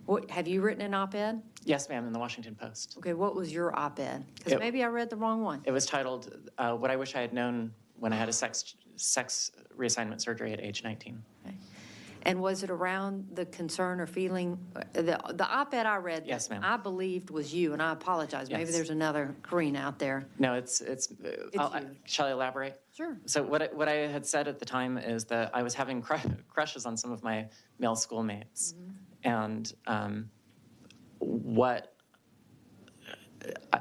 What, have you written an op-ed? Yes, ma'am, in the Washington Post. Okay, what was your op-ed? Because It- maybe I read the wrong one. It was titled, What I Wish I Had Known When I Had a Sex Reassignment Surgery at age 19. Okay. And was it around the concern or feeling, the op-ed I read? Yes, ma'am. I believed was you, and I apologize. Maybe Yes. there's another Karina out there. No, it's you. shall I elaborate? Sure. So what I had said at the time is that I was having crushes on some of my male schoolmates. And what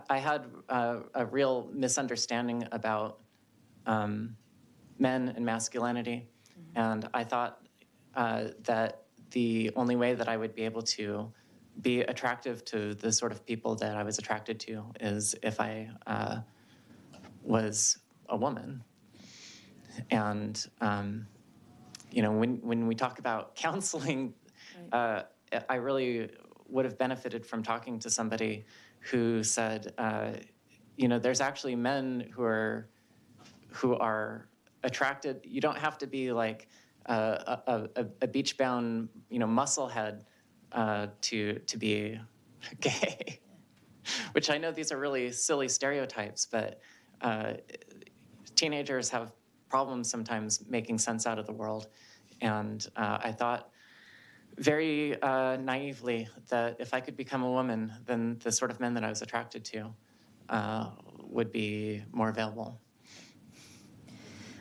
I had a real misunderstanding about men and masculinity. And I thought that the only way that I would be able to be attractive to the sort of people that I was attracted to is if I was a woman. And, you know, when we talk about counseling, I really would have benefited from talking to somebody who said, you know, there's actually men who are attracted. You don't have to be like a beach-bound, you know, musclehead to be gay. Which I know these are really silly stereotypes, but teenagers have problems sometimes making sense out of the world. And I thought very naively that if I could become a woman, then the sort of men that I was attracted to would be more available.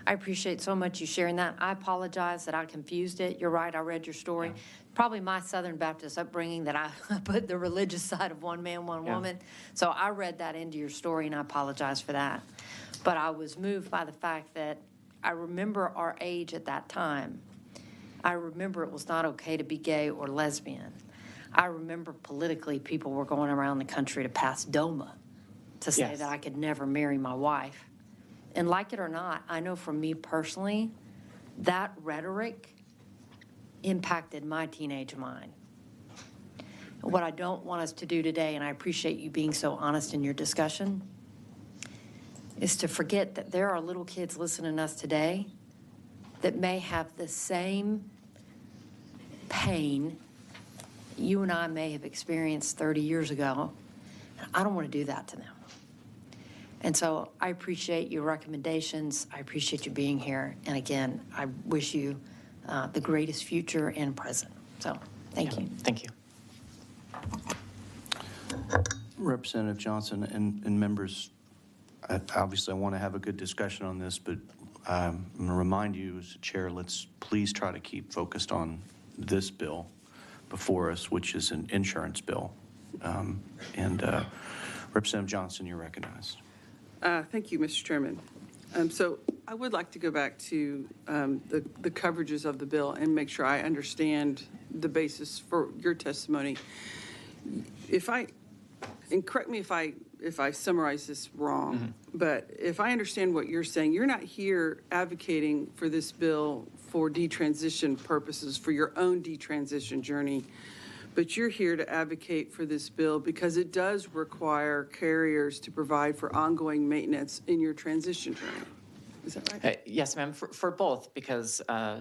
I appreciate so much you sharing that. I apologize that I confused it. You're right, I read your story. Probably my Southern Baptist upbringing that I put the religious side of one man, one woman. So I read that into your story, and I apologize for that. But I was moved by the fact that I remember our age at that time. I remember it was not okay to be gay or lesbian. I remember politically people were going around the country to pass DOMA to say Yes. that I could never marry my wife. And like it or not, I know for me personally, that rhetoric impacted my teenage mind. What I don't want us to do today, and I appreciate you being so honest in your discussion, is to forget that there are little kids listening to us today that may have the same pain you and I may have experienced 30 years ago. I don't want to do that to them. And so I appreciate your recommendations. I appreciate you being here. And again, I wish you the greatest future and present. So thank you. Thank you. Representative Johnson and members, obviously I want to have a good discussion on this, but I'm going to remind you as the chair, let's please try to keep focused on this bill before us, which is an insurance bill. Representative Johnson, you're recognized. Thank you, Mr. Chairman. So I would like to go back to the coverages of the bill and make sure I understand the basis for your testimony. And correct me if I summarize this wrong, but if I understand what you're saying, you're not here advocating for this bill for detransition purposes, for your own detransition journey, but you're here to advocate for this bill because it does require carriers to provide for ongoing maintenance in your transition journey. Is that right? Yes, ma'am, for both, because I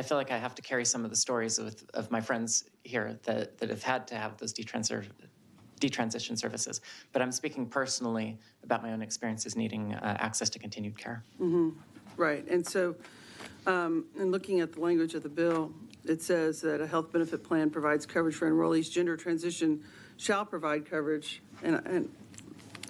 feel like I have to carry some of the stories of my friends here that have had to have those detransition services. But I'm speaking personally about my own experiences needing access to continued care. Right, and so, in looking at the language of the bill, it says that a health benefit plan provides coverage for enrollees. Gender transition shall provide coverage and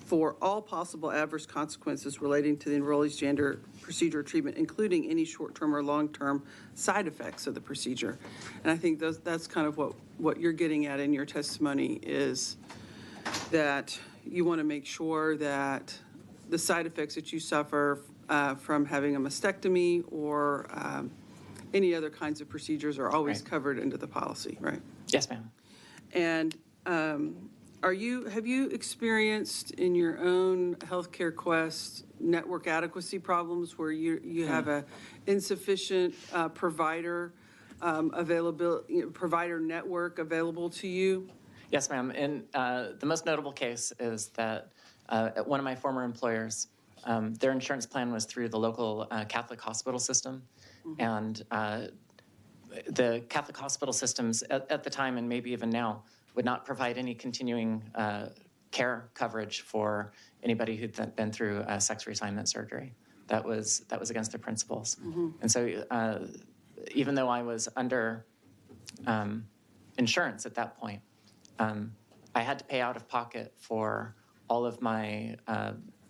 for all possible adverse consequences relating to the enrollee's gender procedure or treatment, including any short-term or long-term side effects of the procedure. And I think that's kind of what you're getting at in your testimony is that you want to make sure that the side effects that you suffer from having a mastectomy or any other kinds of procedures are always Right. covered into the policy, right? Yes, ma'am. And have you experienced in your own healthcare quest network adequacy problems where you have a insufficient provider availability, provider network available to you? Yes, ma'am. And the most notable case is that at one of my former employers, their insurance plan was through the local Catholic hospital system. And the Catholic hospital systems at the time, and maybe even now, would not provide any continuing care coverage for anybody who'd been through sex reassignment surgery. That was against their principles. And so even though I was under insurance at that point, I had to pay out of pocket for all of my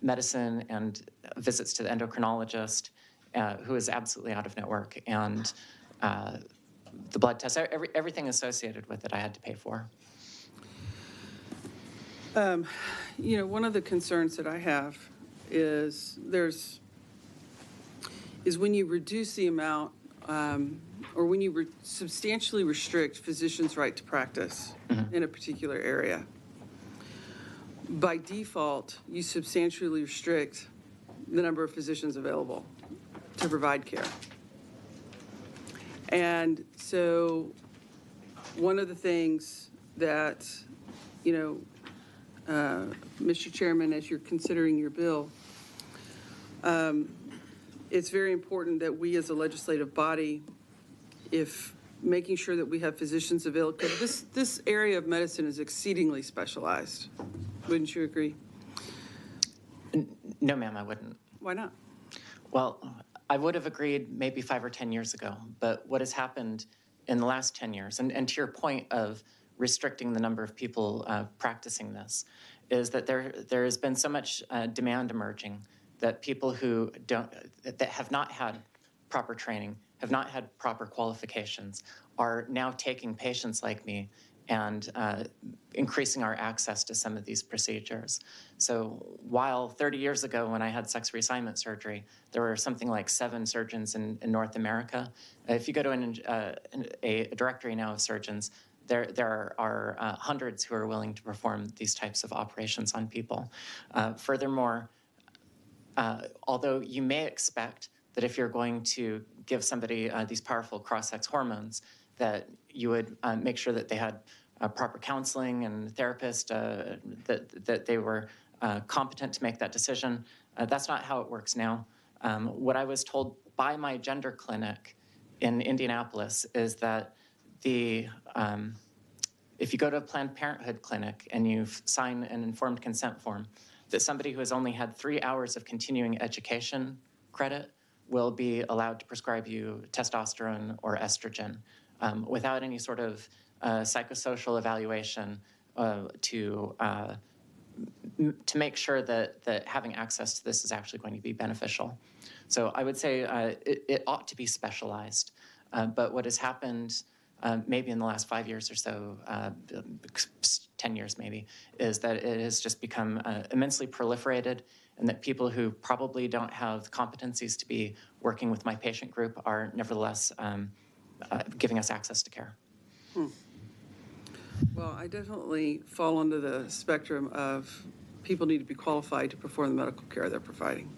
medicine and visits to the endocrinologist, who is absolutely out of network, and the blood tests, everything associated with it I had to pay for. You know, one of the concerns that I have is when you reduce the amount or when you substantially restrict physicians' right to practice in a particular area. By default, you substantially restrict the number of physicians available to provide care. And so one of the things that, you know, Mr. Chairman, as you're considering your bill, it's very important that we as a legislative body, if making sure that we have physicians available, because this area of medicine is exceedingly specialized. Wouldn't you agree? No, ma'am, I wouldn't. Why not? Well, I would have agreed maybe 5 or 10 years ago, but what has happened in the last 10 years, and to your point of restricting the number of people practicing this, is that there has been so much demand emerging that people who that have not had proper training, have not had proper qualifications, are now taking patients like me and increasing our access to some of these procedures. So while 30 years ago when I had sex reassignment surgery, there were something like 7 surgeons in North America. If you go to a directory now of surgeons, there are hundreds who are willing to perform these types of operations on people. Furthermore, although you may expect that if you're going to give somebody these powerful cross-sex hormones, that you would make sure that they had proper counseling and therapist, that they were competent to make that decision. That's not how it works now. What I was told by my gender clinic in Indianapolis is that if you go to a Planned Parenthood clinic and you sign an informed consent form, that somebody who has only had 3 hours of continuing education credit will be allowed to prescribe you testosterone or estrogen without any sort of psychosocial evaluation to make sure that having access to this is actually going to be beneficial. So I would say it ought to be specialized. But what has happened maybe in the last 5 years or so, 10 years maybe, is that it has just become immensely proliferated, and that people who probably don't have the competencies to be working with my patient group are nevertheless giving us access to care. Well, I definitely fall under the spectrum of people need to be qualified to perform the medical care they're providing.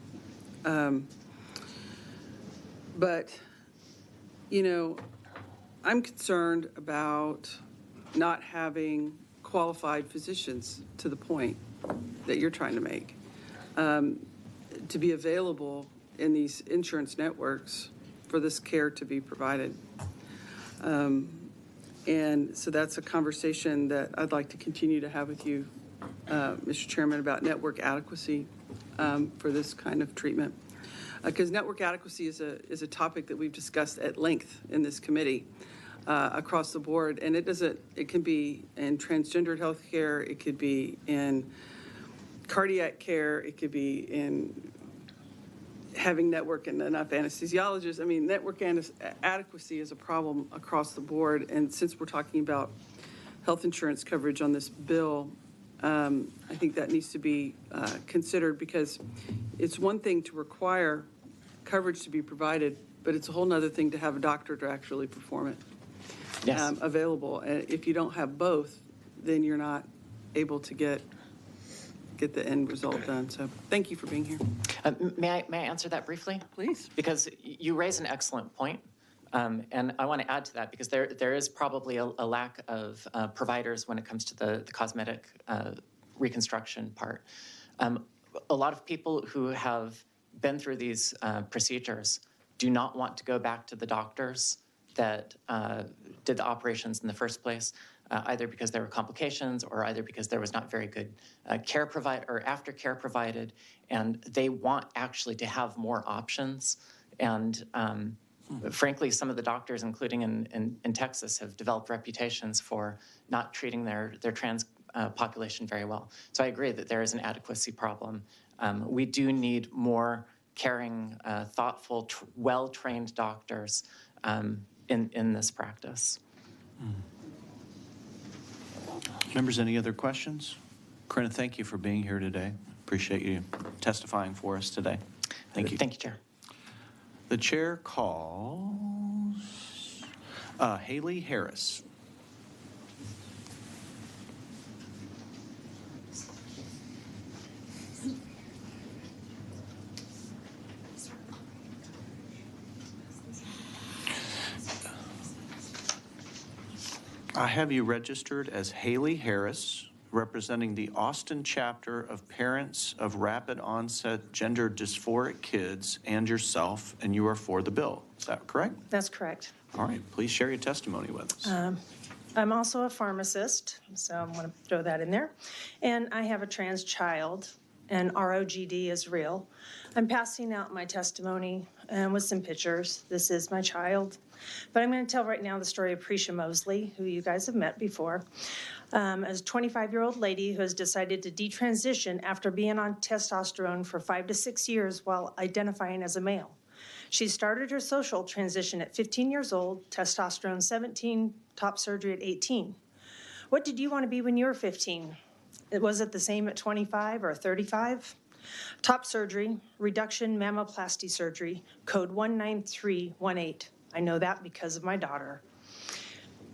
But, you know, I'm concerned about not having qualified physicians to the point that you're trying to make, to be available in these insurance networks for this care to be provided. And so that's a conversation that I'd like to continue to have with you, Mr. Chairman, about network adequacy for this kind of treatment. Because network adequacy is a topic that we've discussed at length in this committee across the board. And it can be in transgendered health care, it could be in cardiac care, it could be in having network and enough anesthesiologists. I mean, network adequacy is a problem across the board. And since we're talking about health insurance coverage on this bill, I think that needs to be considered, because it's one thing to require coverage to be provided, but it's a whole nother thing to have a doctor to actually perform it. Yes. Available. And if you don't have both, then you're not able to get the end result done. So thank you for being here. May I answer that briefly? Please. Because you raise an excellent point. And I want to add to that, because there is probably a lack of providers when it comes to the cosmetic reconstruction part. A lot of people who have been through these procedures do not want to go back to the doctors that did the operations in the first place, either because there were complications or either because there was not very good care provided or aftercare provided, and they want actually to have more options. And frankly, some of the doctors, including in Texas, have developed reputations for not treating their trans population very well. So I agree that there is an adequacy problem. We do need more caring, thoughtful, well-trained doctors in this practice. Members, any other questions? Corinna, thank you for being here today. Appreciate you testifying for us today. Thank you. Thank you, Chair. The chair calls Haley Harris. I have you registered as Haley Harris, representing the Austin chapter of Parents of Rapid Onset Gender Dysphoric Kids and yourself, and you are for the bill. Is that correct? That's correct. All right, please share your testimony with us. I'm also a pharmacist, so I'm going to throw that in there. And I have a trans child, and ROGD is real. I'm passing out my testimony with some pictures. This is my child. But I'm going to tell right now the story of Prisha Mosley, who you guys have met before. As a 25-year-old lady who has decided to detransition after being on testosterone for 5 to 6 years while identifying as a male. She started her social transition at 15 years old, testosterone 17, top surgery at 18. What did you want to be when you were 15? Was it the same at 25 or 35? Top surgery, reduction mammoplasty surgery, code 19318. I know that because of my daughter.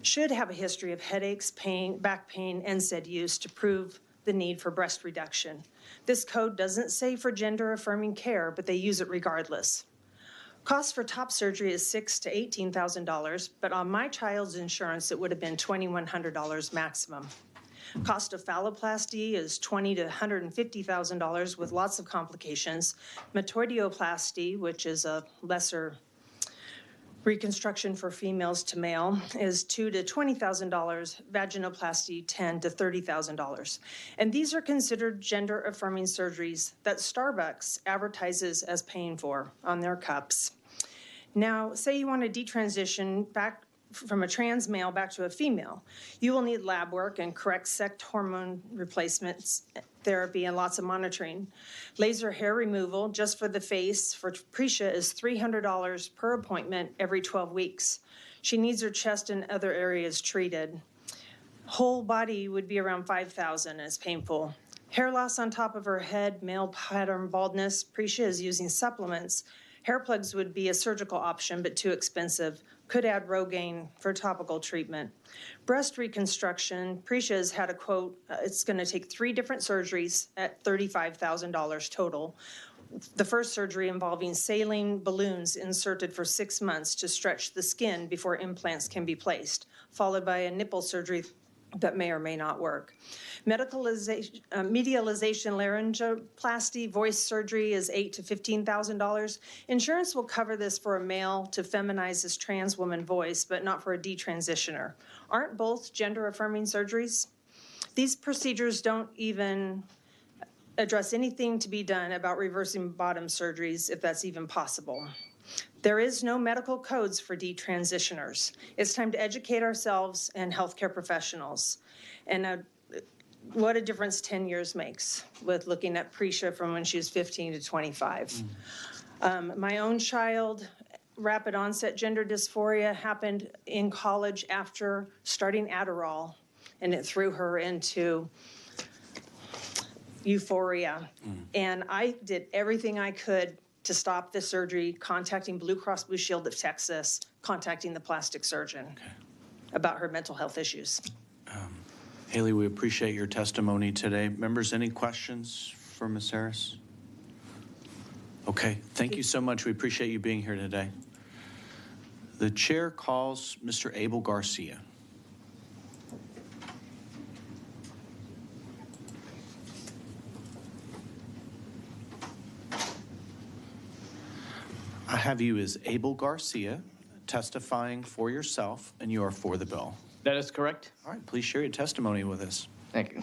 Should have a history of headaches, pain, back pain, NSAID use to prove the need for breast reduction. This code doesn't say for gender-affirming care, but they use it regardless. Cost for top surgery is $6,000 to $18,000, but on my child's insurance, it would have been $2,100 maximum. Cost of phalloplasty is $20,000 to $150,000 with lots of complications. Metoidioplasty, which is a lesser reconstruction for females to male, is $2,000 to $20,000. Vaginoplasty, $10,000 to $30,000. And these are considered gender-affirming surgeries that Starbucks advertises as paying for on their cups. Now, say you want to detransition back from a trans male back to a female. You will need lab work and correct sex hormone replacements therapy and lots of monitoring. Laser hair removal just for the face for Prisha is $300 per appointment every 12 weeks. She needs her chest and other areas treated. Whole body would be around $5,000 and it's painful. Hair loss on top of her head, male pattern baldness. Prisha is using supplements. Hair plugs would be a surgical option, but too expensive. Could add Rogaine for topical treatment. Breast reconstruction, Prisha has had a quote, it's going to take 3 different surgeries at $35,000 total. The first surgery involving saline balloons inserted for 6 months to stretch the skin before implants can be placed, followed by a nipple surgery that may or may not work. Medialization, laryngoplasty, voice surgery is $8,000 to $15,000. Insurance will cover this for a male to feminize his trans woman voice, but not for a detransitioner. Aren't both gender-affirming surgeries? These procedures don't even address anything to be done about reversing bottom surgeries, if that's even possible. There is no medical codes for detransitioners. It's time to educate ourselves and healthcare professionals. And what a difference 10 years makes with looking at Prisha from when she was 15 to 25. My own child, rapid onset gender dysphoria happened in college after starting Adderall, and it threw her into euphoria. And I did everything I could to stop the surgery, contacting Blue Cross Blue Shield of Texas, contacting the plastic surgeon about her mental health issues. Haley, we appreciate your testimony today. Members, any questions for Ms. Harris? Okay, thank you so much. We appreciate you being here today. The chair calls Mr. Abel Garcia. I have you as Abel Garcia, testifying for yourself, and you are for the bill. That is correct. All right, please share your testimony with us. Thank you.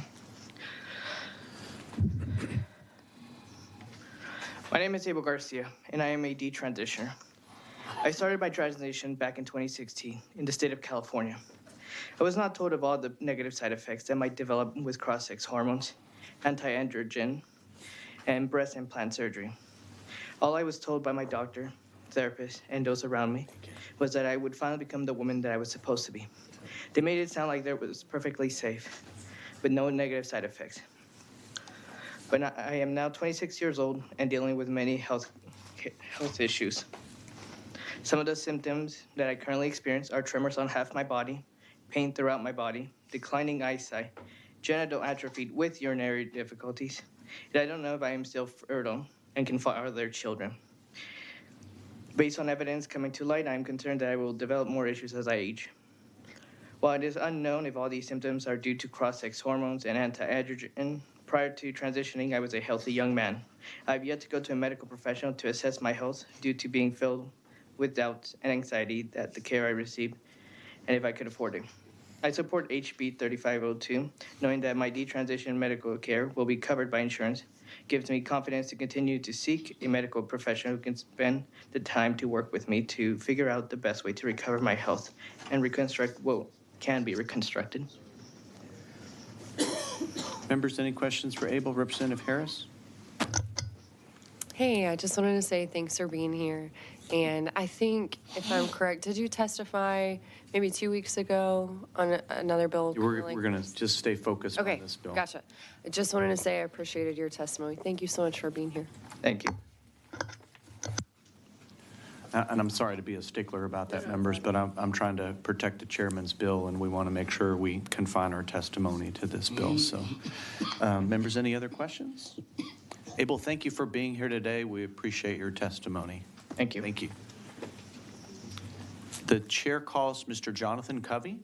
My name is Abel Garcia, and I am a detransitioner. I started my transition back in 2016 in the state of California. I was not told of all the negative side effects that might develop with cross-sex hormones, anti-androgen, and breast implant surgery. All I was told by my doctor, therapist, and those around me was that I would finally become the woman that I was supposed to be. They made it sound like that was perfectly safe, with no negative side effects. But I am now 26 years old and dealing with many health issues. Some of the symptoms that I currently experience are tremors on half my body, pain throughout my body, declining eyesight, genital atrophy with urinary difficulties, and I don't know if I am still fertile and can father children. Based on evidence coming to light, I am concerned that I will develop more issues as I age. While it is unknown if all these symptoms are due to cross-sex hormones and anti-androgen, prior to transitioning, I was a healthy young man. I have yet to go to a medical professional to assess my health due to being filled with doubts and anxiety that the care I received and if I could afford it. I support HB 3502, knowing that my detransition medical care will be covered by insurance, gives me confidence to continue to seek a medical professional who can spend the time to work with me to figure out the best way to recover my health and reconstruct what can be reconstructed. Members, any questions for Abel? Representative Harris? Hey, I just wanted to say thanks for being here. And I think, if I'm correct, did you testify maybe 2 weeks ago on another bill? We're going to just stay focused on Okay, this bill. gotcha. I just wanted to say I appreciated your testimony. Thank you so much for being here. Thank you. And I'm sorry to be a stickler about that, members, but I'm trying to protect the chairman's bill, and we want to make sure we confine our testimony to this bill. So, members, any other questions? Abel, thank you for being here today. We appreciate your testimony. Thank you. Thank you. The chair calls Mr. Jonathan Covey.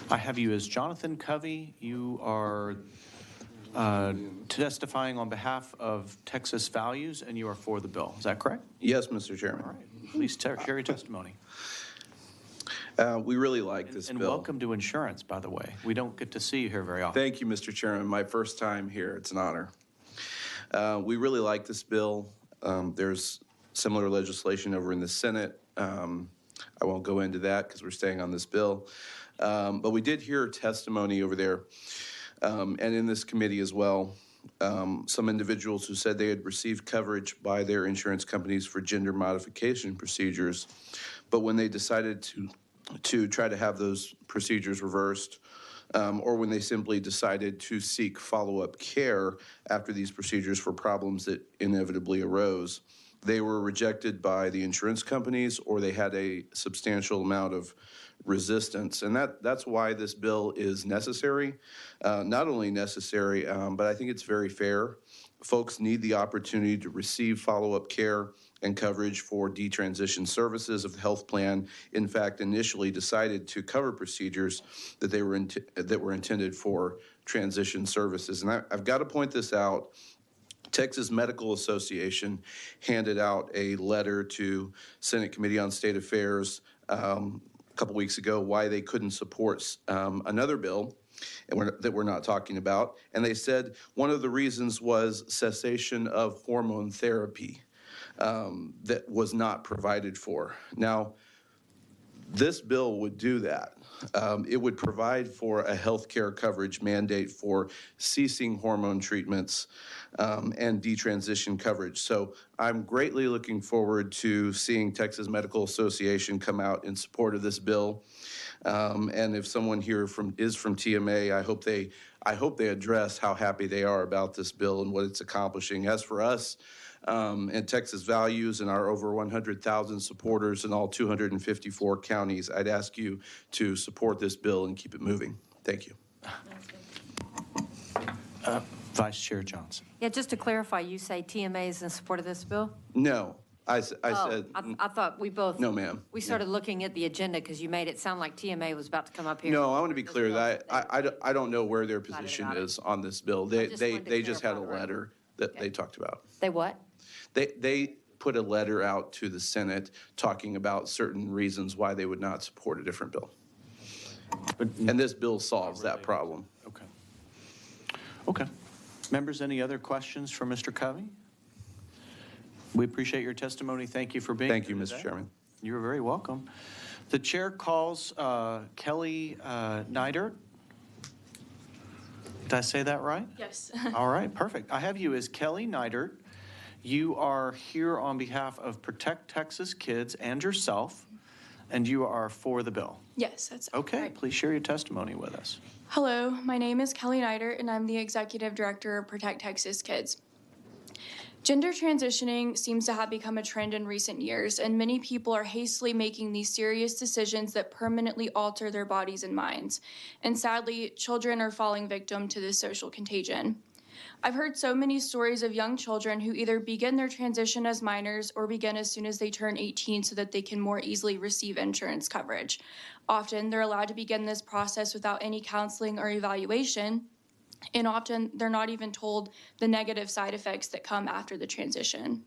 I have you as Jonathan Covey. You are testifying on behalf of Texas Values, and you are for the bill. Is that correct? Yes, Mr. Chairman. All right. Please share your testimony. We really like this And bill. welcome to insurance, by the way. We don't get to see you here very often. Thank you, Mr. Chairman. My first time here. It's an honor. We really like this bill. There's similar legislation over in the Senate. I won't go into that because we're staying on this bill. But we did hear testimony over there and in this committee as well. Some individuals who said they had received coverage by their insurance companies for gender modification procedures, but when they decided to try to have those procedures reversed, or when they simply decided to seek follow-up care after these procedures for problems that inevitably arose, they were rejected by the insurance companies, or they had a substantial amount of resistance. And that's why this bill is necessary. Not only necessary, but I think it's very fair. Folks need the opportunity to receive follow-up care and coverage for detransition services if the health plan, in fact, initially decided to cover procedures that were intended for transition services. And I've got to point this out. Texas Medical Association handed out a letter to Senate Committee on State Affairs a couple weeks ago why they couldn't support another bill that we're not talking about. And they said one of the reasons was cessation of hormone therapy that was not provided for. Now, this bill would do that. It would provide for a health care coverage mandate for ceasing hormone treatments and detransition coverage. So I'm greatly looking forward to seeing Texas Medical Association come out in support of this bill. And if someone here is from TMA, I hope they address how happy they are about this bill and what it's accomplishing. As for us, and Texas Values and our over 100,000 supporters in all 254 counties, I'd ask you to support this bill and keep it moving. Thank you. Vice Chair Johnson. Yeah, just to clarify, you say TMA is in support of this bill? No, I said, I thought we both. no, ma'am. We started looking at the agenda because you made it sound like TMA was about to come up here. No, I want to be clear that Discuss I don't know where their position about it. is on this bill. I just wanted to They just had a clarify the record. letter that they talked about. They what? They put a letter out to the Senate talking about certain reasons why they would not support a different bill. And this bill solves that problem. Okay. Okay. Members, any other questions for Mr. Covey? We appreciate your testimony. Thank you for being here Thank you, Mr. today. Chairman. You're very welcome. The chair calls Kelly Neidert. Did I say that right? Yes. All right, perfect. I have you as Kelly Neidert. You are here on behalf of Protect Texas Kids and yourself, and you are for the bill. Yes, that's Okay, right. please share your testimony with us. Hello, my name is Kelly Neidert, and I'm the Executive Director of Protect Texas Kids. Gender transitioning seems to have become a trend in recent years, and many people are hastily making these serious decisions that permanently alter their bodies and minds. And sadly, children are falling victim to this social contagion. I've heard so many stories of young children who either begin their transition as minors or begin as soon as they turn 18 so that they can more easily receive insurance coverage. Often, they're allowed to begin this process without any counseling or evaluation, and often they're not even told the negative side effects that come after the transition.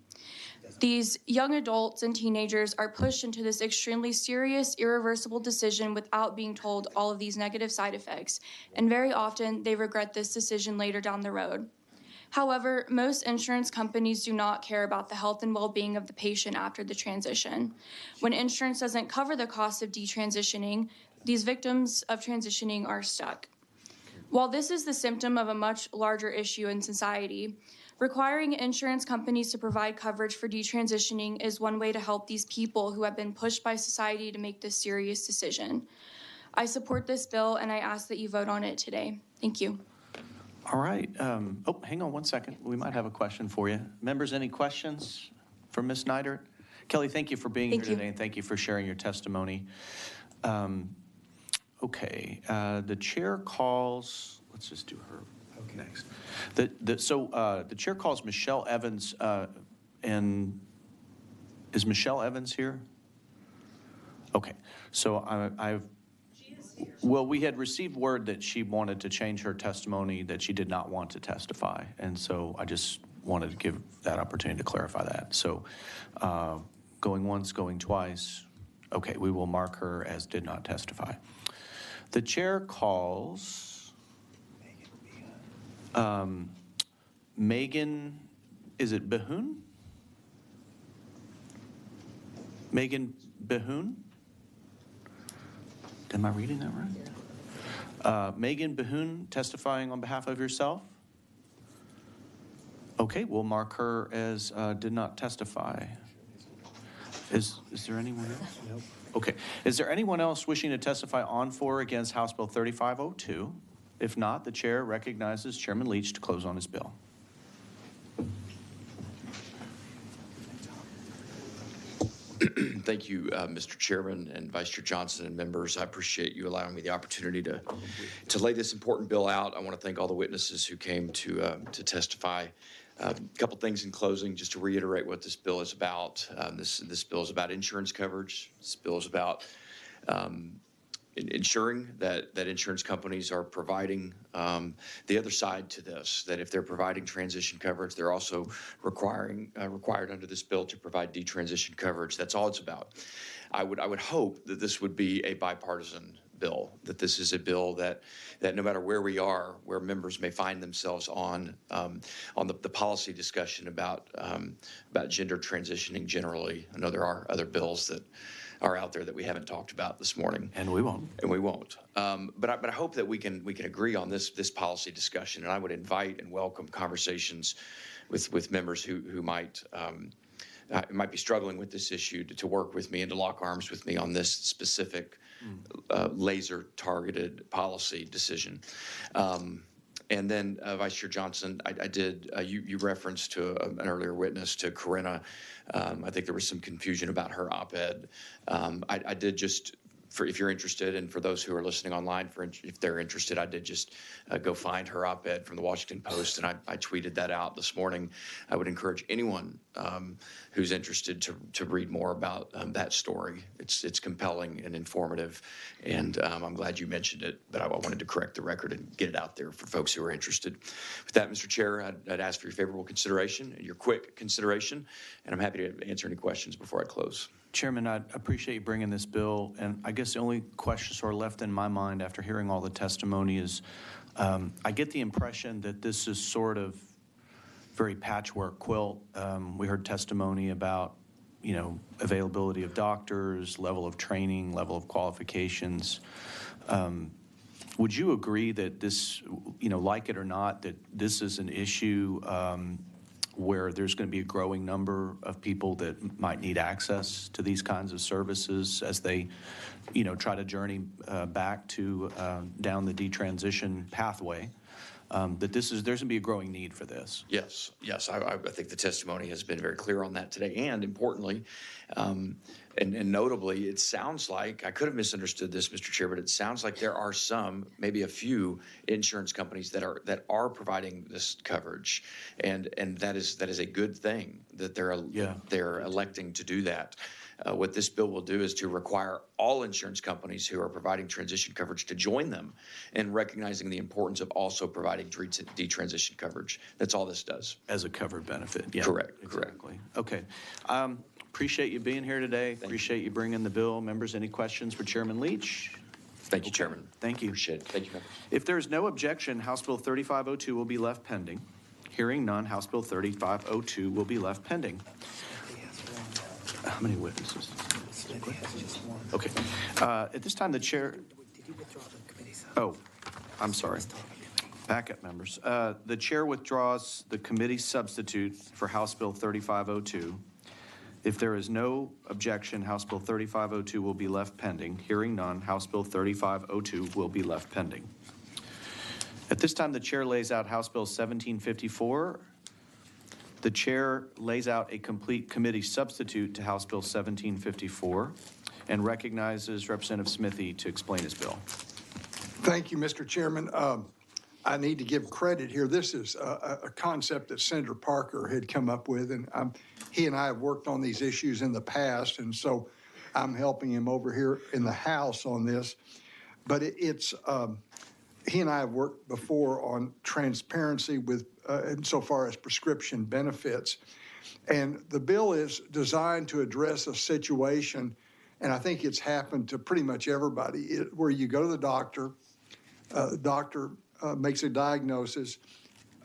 These young adults and teenagers are pushed into this extremely serious, irreversible decision without being told all of these negative side effects, and very often they regret this decision later down the road. However, most insurance companies do not care about the health and well-being of the patient after the transition. When insurance doesn't cover the cost of detransitioning, these victims of transitioning are stuck. While this is the symptom of a much larger issue in society, requiring insurance companies to provide coverage for detransitioning is one way to help these people who have been pushed by society to make this serious decision. I support this bill, and I ask that you vote on it today. Thank you. All right. Oh, hang on one second. We might have a question for you. Members, any questions for Ms. Neidert? Kelly, thank you for being here today, and thank you for sharing your testimony. Okay, the chair calls, let's just do her next. The chair calls Michelle Evans, and is Michelle Evans here? Okay, so well, we had received word that she wanted to change her testimony, that she did not want to testify, and so I just wanted to give that opportunity to clarify that. So going once, going twice, okay, we will mark her as did not testify. The chair calls Megan, is it Behoon? Megan Behoon? Am I reading that right? Megan Behoon testifying on behalf of yourself? Okay, we'll mark her as did not testify. Is there anyone else? Nope. Okay. Is there anyone else wishing to testify on for or against House Bill 3502? If not, the chair recognizes Chairman Leach to close on his bill. Thank you, Mr. Chairman and Vice Chair Johnson and members. I appreciate you allowing me the opportunity to lay this important bill out. I want to thank all the witnesses who came to testify. A couple things in closing, just to reiterate what this bill is about. This bill is about insurance coverage. This bill is about ensuring that insurance companies are providing the other side to this, that if they're providing transition coverage, they're also required under this bill to provide detransition coverage. That's all it's about. I would hope that this would be a bipartisan bill, that this is a bill that no matter where we are, where members may find themselves on the policy discussion about gender transitioning generally. I know there are other bills that are out there that we haven't talked about this morning. And we won't. And we won't. But I hope that we can agree on this policy discussion, and I would invite and welcome conversations with members who might be struggling with this issue to work with me and to lock arms with me on this specific laser-targeted policy decision. And then, Vice Chair Johnson, I did, you referenced to an earlier witness, to Corinna. I think there was some confusion about her op-ed. I did just if you're interested, and for those who are listening online, if they're interested, I did just go find her op-ed from the Washington Post, and I tweeted that out this morning. I would encourage anyone who's interested to read more about that story. It's compelling and informative, and I'm glad you mentioned it, but I wanted to correct the record and get it out there for folks who are interested. With that, Mr. Chair, I'd ask for your favorable consideration and your quick consideration, and I'm happy to answer any questions before I close. Chairman, I appreciate you bringing this bill, and I guess the only question sort of left in my mind after hearing all the testimony is, I get the impression that this is sort of very patchwork quilt. We heard testimony about, availability of doctors, level of training, level of qualifications. Would you agree that this, like it or not, that this is an issue where there's going to be a growing number of people that might need access to these kinds of services as they, try to journey back to down the detransition pathway? That there's going to be a growing need for this. Yes. I think the testimony has been very clear on that today, and importantly, and notably, it sounds like, I could have misunderstood this, Mr. Chair, but it sounds like there are some, maybe a few insurance companies that are providing this coverage, and that is a good thing that they're electing to do that. What this bill will do is to require all insurance companies who are providing transition coverage to join them in recognizing the importance of also providing detransition coverage. That's all this does. As a covered benefit. Yeah, Correct. Exactly. Okay. Appreciate you being here today. Appreciate you bringing the bill. Members, any questions for Chairman Leach? Thank you, Chairman. Thank you. Appreciate it. Thank you, members. If there is no objection, House Bill 3502 will be left pending. Hearing none, House Bill 3502 will be left pending. How many witnesses? Okay. At this time, the chair. Oh, I'm sorry. Backup members. The chair withdraws the committee substitute for House Bill 3502. If there is no objection, House Bill 3502 will be left pending. Hearing none, House Bill 3502 will be left pending. At this time, the chair lays out House Bill 1754. The chair lays out a complete committee substitute to House Bill 1754 and recognizes Representative Smithy to explain his bill. Thank you, Mr. Chairman. I need to give credit here. This is a concept that Senator Parker had come up with, and he and I have worked on these issues in the past, and so I'm helping him over here in the House on this. But he and I have worked before on transparency with insofar as prescription benefits. And the bill is designed to address a situation, and I think it's happened to pretty much everybody, where you go to the doctor makes a diagnosis,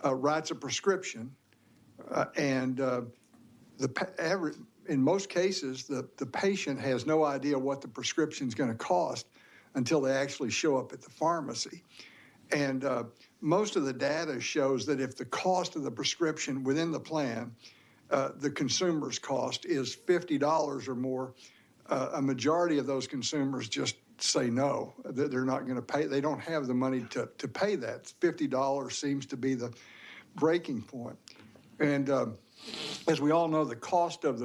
writes a prescription, and in most cases, the patient has no idea what the prescription is going to cost until they actually show up at the pharmacy. And most of the data shows that if the cost of the prescription within the plan, the consumer's cost is $50 or more, a majority of those consumers just say no, that they're not going to pay. They don't have the money to pay that. $50 seems to be the breaking point. And as we all know, the cost of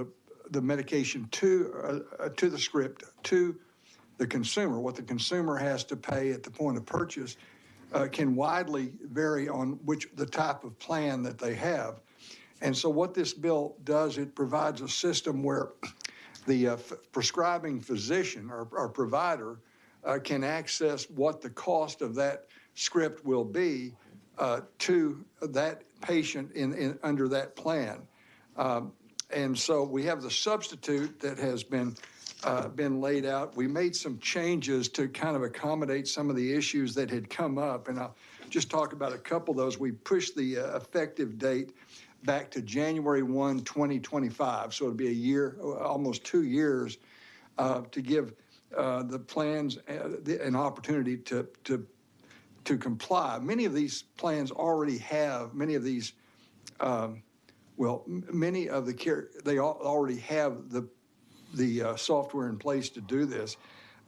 the medication to the script to the consumer, what the consumer has to pay at the point of purchase, can widely vary on the type of plan that they have. And so what this bill does, it provides a system where the prescribing physician or provider can access what the cost of that script will be to that patient under that plan. And so we have the substitute that has been laid out. We made some changes to kind of accommodate some of the issues that had come up, and I'll just talk about a couple of those. We pushed the effective date back to January 1, 2025, so it'll be a year, almost 2 years, to give the plans an opportunity to comply. Many of these plans already have many of the care. They already have the software in place to do this.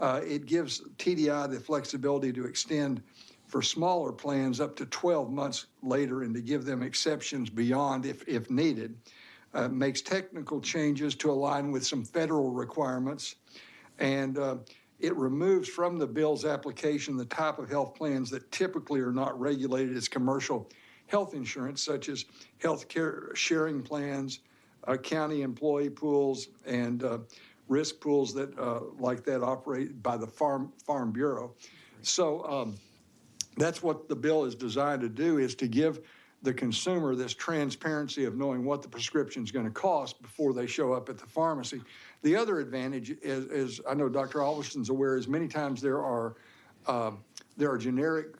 It gives TDI the flexibility to extend for smaller plans up to 12 months later and to give them exceptions beyond if needed. Makes technical changes to align with some federal requirements. And it removes from the bill's application the type of health plans that typically are not regulated as commercial health insurance, such as health care sharing plans, county employee pools, and risk pools that like that operate by the Farm Bureau. So that's what the bill is designed to do, is to give the consumer this transparency of knowing what the prescription is going to cost before they show up at the pharmacy. The other advantage is I know Dr. Alverson's aware, is many times there are generic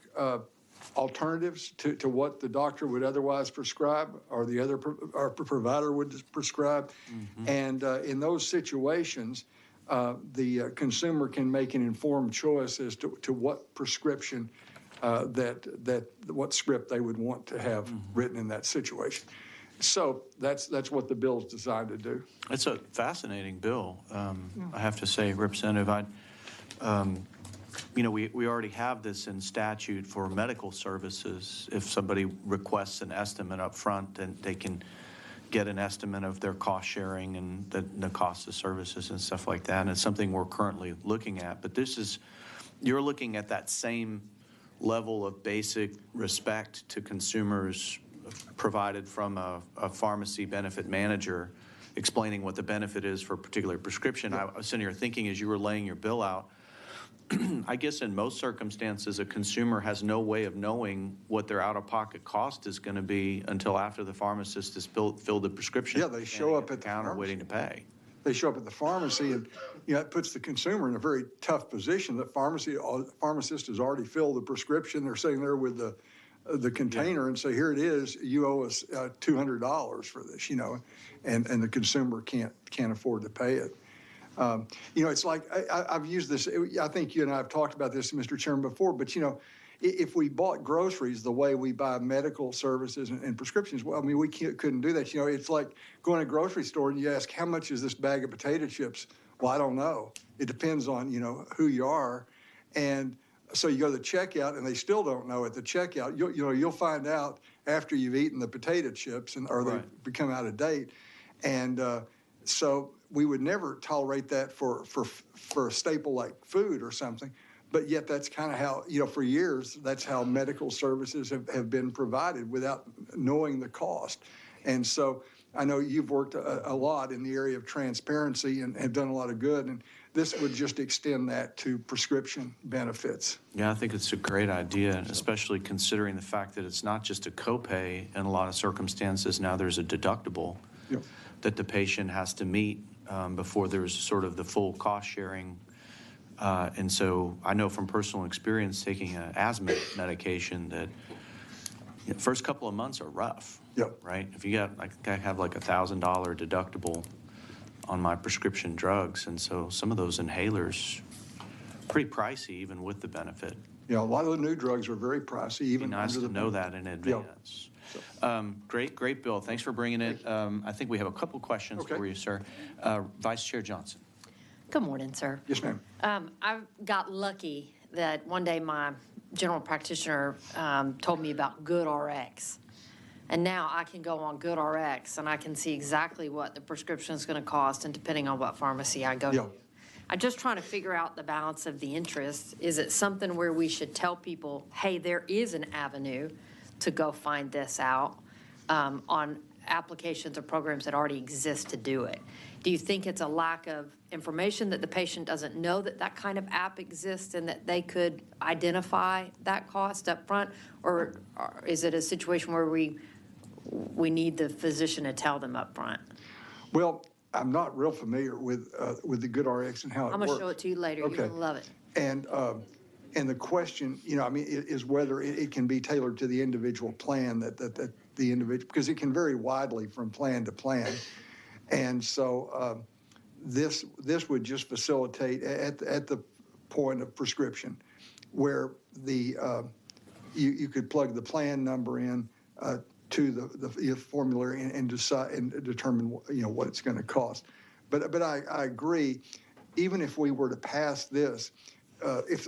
alternatives to what the doctor would otherwise prescribe or the other provider would prescribe. Mm-hmm. And in those situations, the consumer can make an informed choice as to what prescription what script they would want to have mm-hmm. written in that situation. So that's what the bill is designed to do. It's a fascinating bill, I have to say, Representative. We already have this in statute for medical services. If somebody requests an estimate up front, then they can get an estimate of their cost sharing and the cost of services and stuff like that. And it's something we're currently looking at. But you're looking at that same level of basic respect to consumers provided from a pharmacy benefit manager explaining what the benefit is for a particular prescription. I was sitting here thinking as you were laying your bill out, I guess in most circumstances, a consumer has no way of knowing what their out-of-pocket cost is going to be until after the pharmacist has filled the prescription. Yeah, they show up at the counter pharmacy. Waiting to pay. They show up at the pharmacy, and it puts the consumer in a very tough position. The pharmacist has already filled the prescription. They're sitting there with the container and say, "Here it is. You owe us $200 for this," and the consumer can't afford to pay it. It's like I've used this. I think you and I have talked about this, Mr. Chairman, before. But if we bought groceries the way we buy medical services and prescriptions, well, I mean, we couldn't do that. It's like going to a grocery store and you ask, "How much is this bag of potato chips?" Well, I don't know. It depends on who you are, and so you go to the checkout and they still don't know at the checkout. You'll find out after you've eaten the potato chips or they become out of date, and so we would never tolerate that for a staple like food or something. But yet that's kind of how, for years, that's how medical services have been provided without knowing the cost. And so I know you've worked a lot in the area of transparency and have done a lot of good. And this would just extend that to prescription benefits. Yeah, I think it's a great idea, especially considering the fact that it's not just a copay in a lot of circumstances. Now there's a deductible that the patient has to meet before there's sort of the full cost sharing. And so I know from personal experience taking an asthma medication that first couple of months are rough, right? If you got, I have like $1,000 deductible on my prescription drugs. And so some of those inhalers, pretty pricey even with the benefit. Yeah, a lot of the new drugs are very pricey. Even nice to know that in advance. Great bill. Thanks for bringing it. I think we have a couple questions for you, sir. Vice Chair Johnson. Good morning, sir. Yes, ma'am. I got lucky that one day my general practitioner told me about GoodRx. And now I can go on GoodRx and I can see exactly what the prescription is going to cost, and depending on what pharmacy I go to. I'm just trying to figure out the balance of the interest. Is it something where we should tell people, hey, there is an avenue to go find this out on applications or programs that already exist to do it? Do you think it's a lack of information that the patient doesn't know that kind of app exists and that they could identify that cost up front? Or is it a situation where we need the physician to tell them up front? Well, I'm not real familiar with the GoodRx and how it works. I'm going to show it to you later. Okay. You're going to love it. And the question, is whether it can be tailored to the individual plan that the individual, because it can vary widely from plan to plan. And so this would just facilitate at the point of prescription where you could plug the plan number in to the formulary and decide and determine what it's going to cost. But I agree, even if we were to pass this,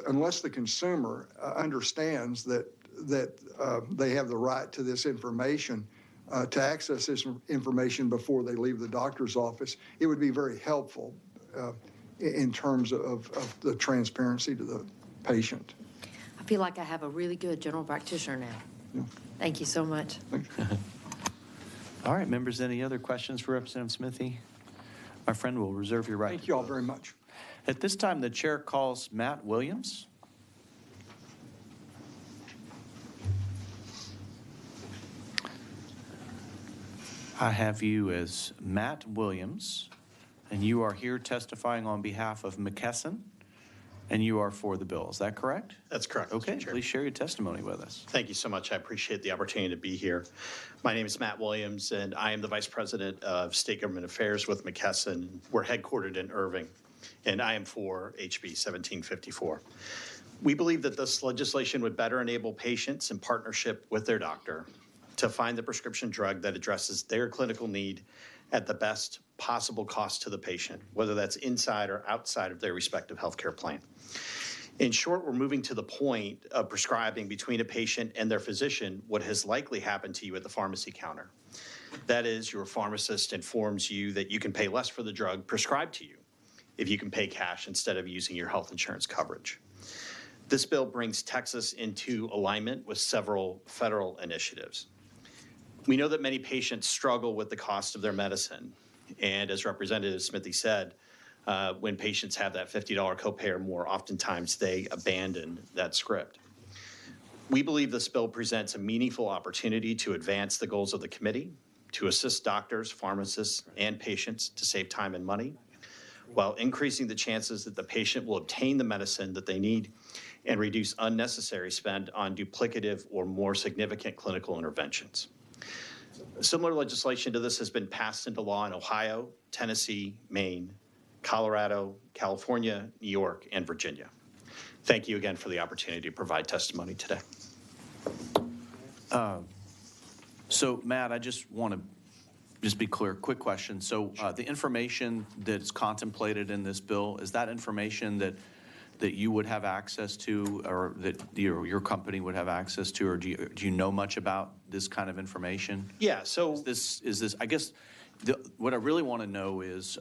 unless the consumer understands that they have the right to this information, to access this information before they leave the doctor's office, it would be very helpful. in terms of the transparency to the patient. I feel like I have a really good general practitioner now. Thank you so much. All right, members, any other questions for Representative Smithy? My friend will reserve your right. Thank you all very much. At this time, the chair calls Matt Williams. I have you as Matt Williams, and you are here testifying on behalf of McKesson, and you are for the bill. Is that correct? That's correct. Okay, Mr. Chair. please share your testimony with us. Thank you so much. I appreciate the opportunity to be here. My name is Matt Williams, and I am the Vice President of State Government Affairs with McKesson. We're headquartered in Irving, and I am for HB 1754. We believe that this legislation would better enable patients in partnership with their doctor to find the prescription drug that addresses their clinical need at the best possible cost to the patient, whether that's inside or outside of their respective healthcare plan. In short, we're moving to the point of prescribing between a patient and their physician what has likely happened to you at the pharmacy counter. That is, your pharmacist informs you that you can pay less for the drug prescribed to you if you can pay cash instead of using your health insurance coverage. This bill brings Texas into alignment with several federal initiatives. We know that many patients struggle with the cost of their medicine. And as Representative Smithy said, when patients have that $50 copay or more, oftentimes they abandon that script. We believe this bill presents a meaningful opportunity to advance the goals of the committee, to assist doctors, pharmacists, and patients to save time and money, while increasing the chances that the patient will obtain the medicine that they need and reduce unnecessary spend on duplicative or more significant clinical interventions. Similar legislation to this has been passed into law in Ohio, Tennessee, Maine, Colorado, California, New York, and Virginia. Thank you again for the opportunity to provide testimony today. So, Matt, I just want to be clear, quick question. So the information that's contemplated in this bill, is that information that you would have access to, or that your company would have access to, or do you know much about this kind of information? Yeah, so is this I guess what I really want to know is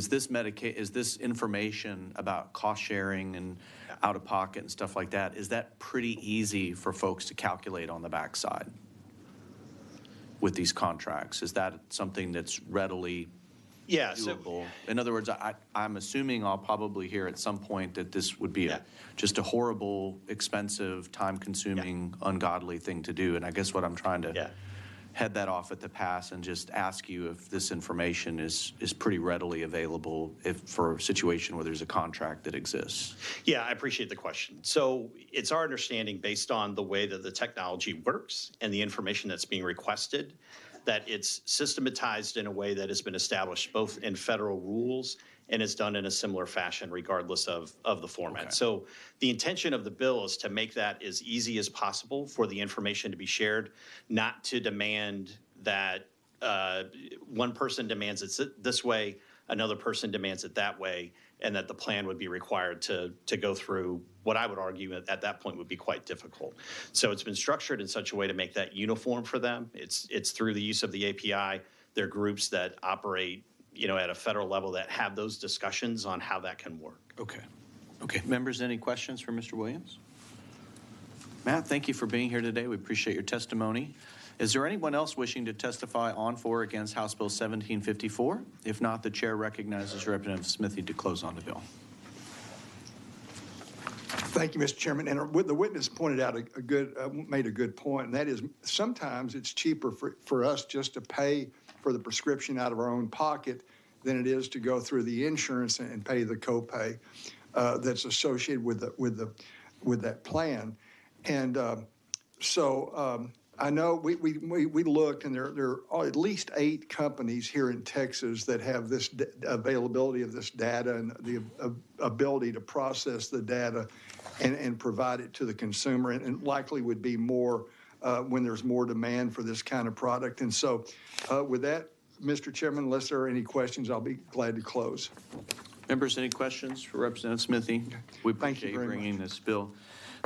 this information about cost sharing and out of pocket and stuff like that, is that pretty easy for folks to calculate on the backside with these contracts? Is that something that's readily doable? In other words, I'm assuming I'll probably hear at some point that this would be just a horrible, expensive, time-consuming, ungodly thing to do. And I guess what I'm trying to head that off at the pass and just ask you if this information is pretty readily available for a situation where there's a contract that exists. Yeah, I appreciate the question. So it's our understanding, based on the way that the technology works and the information that's being requested, that it's systematized in a way that has been established both in federal rules and is done in a similar fashion regardless of the format. Okay. So the intention of the bill is to make that as easy as possible for the information to be shared, not to demand that one person demands it this way, another person demands it that way, and that the plan would be required to go through what I would argue at that point would be quite difficult. So it's been structured in such a way to make that uniform for them. It's through the use of the API. There are groups that operate, at a federal level that have those discussions on how that can work. Okay. Members, any questions for Mr. Williams? Matt, thank you for being here today. We appreciate your testimony. Is there anyone else wishing to testify on, for, or against House Bill 1754? If not, the chair recognizes Representative Smithy to close on the bill. Thank you, Mr. Chairman. And the witness pointed out made a good point, and that is sometimes it's cheaper for us just to pay for the prescription out of our own pocket than it is to go through the insurance and pay the copay that's associated with that plan. And I know we looked, and there are at least 8 companies here in Texas that have this availability of this data and the ability to process the data and provide it to the consumer, and likely would be more when there's more demand for this kind of product. And so with that, Mr. Chairman, unless there are any questions, I'll be glad to close. Members, any questions for Representative Smithy? We appreciate you bringing this bill.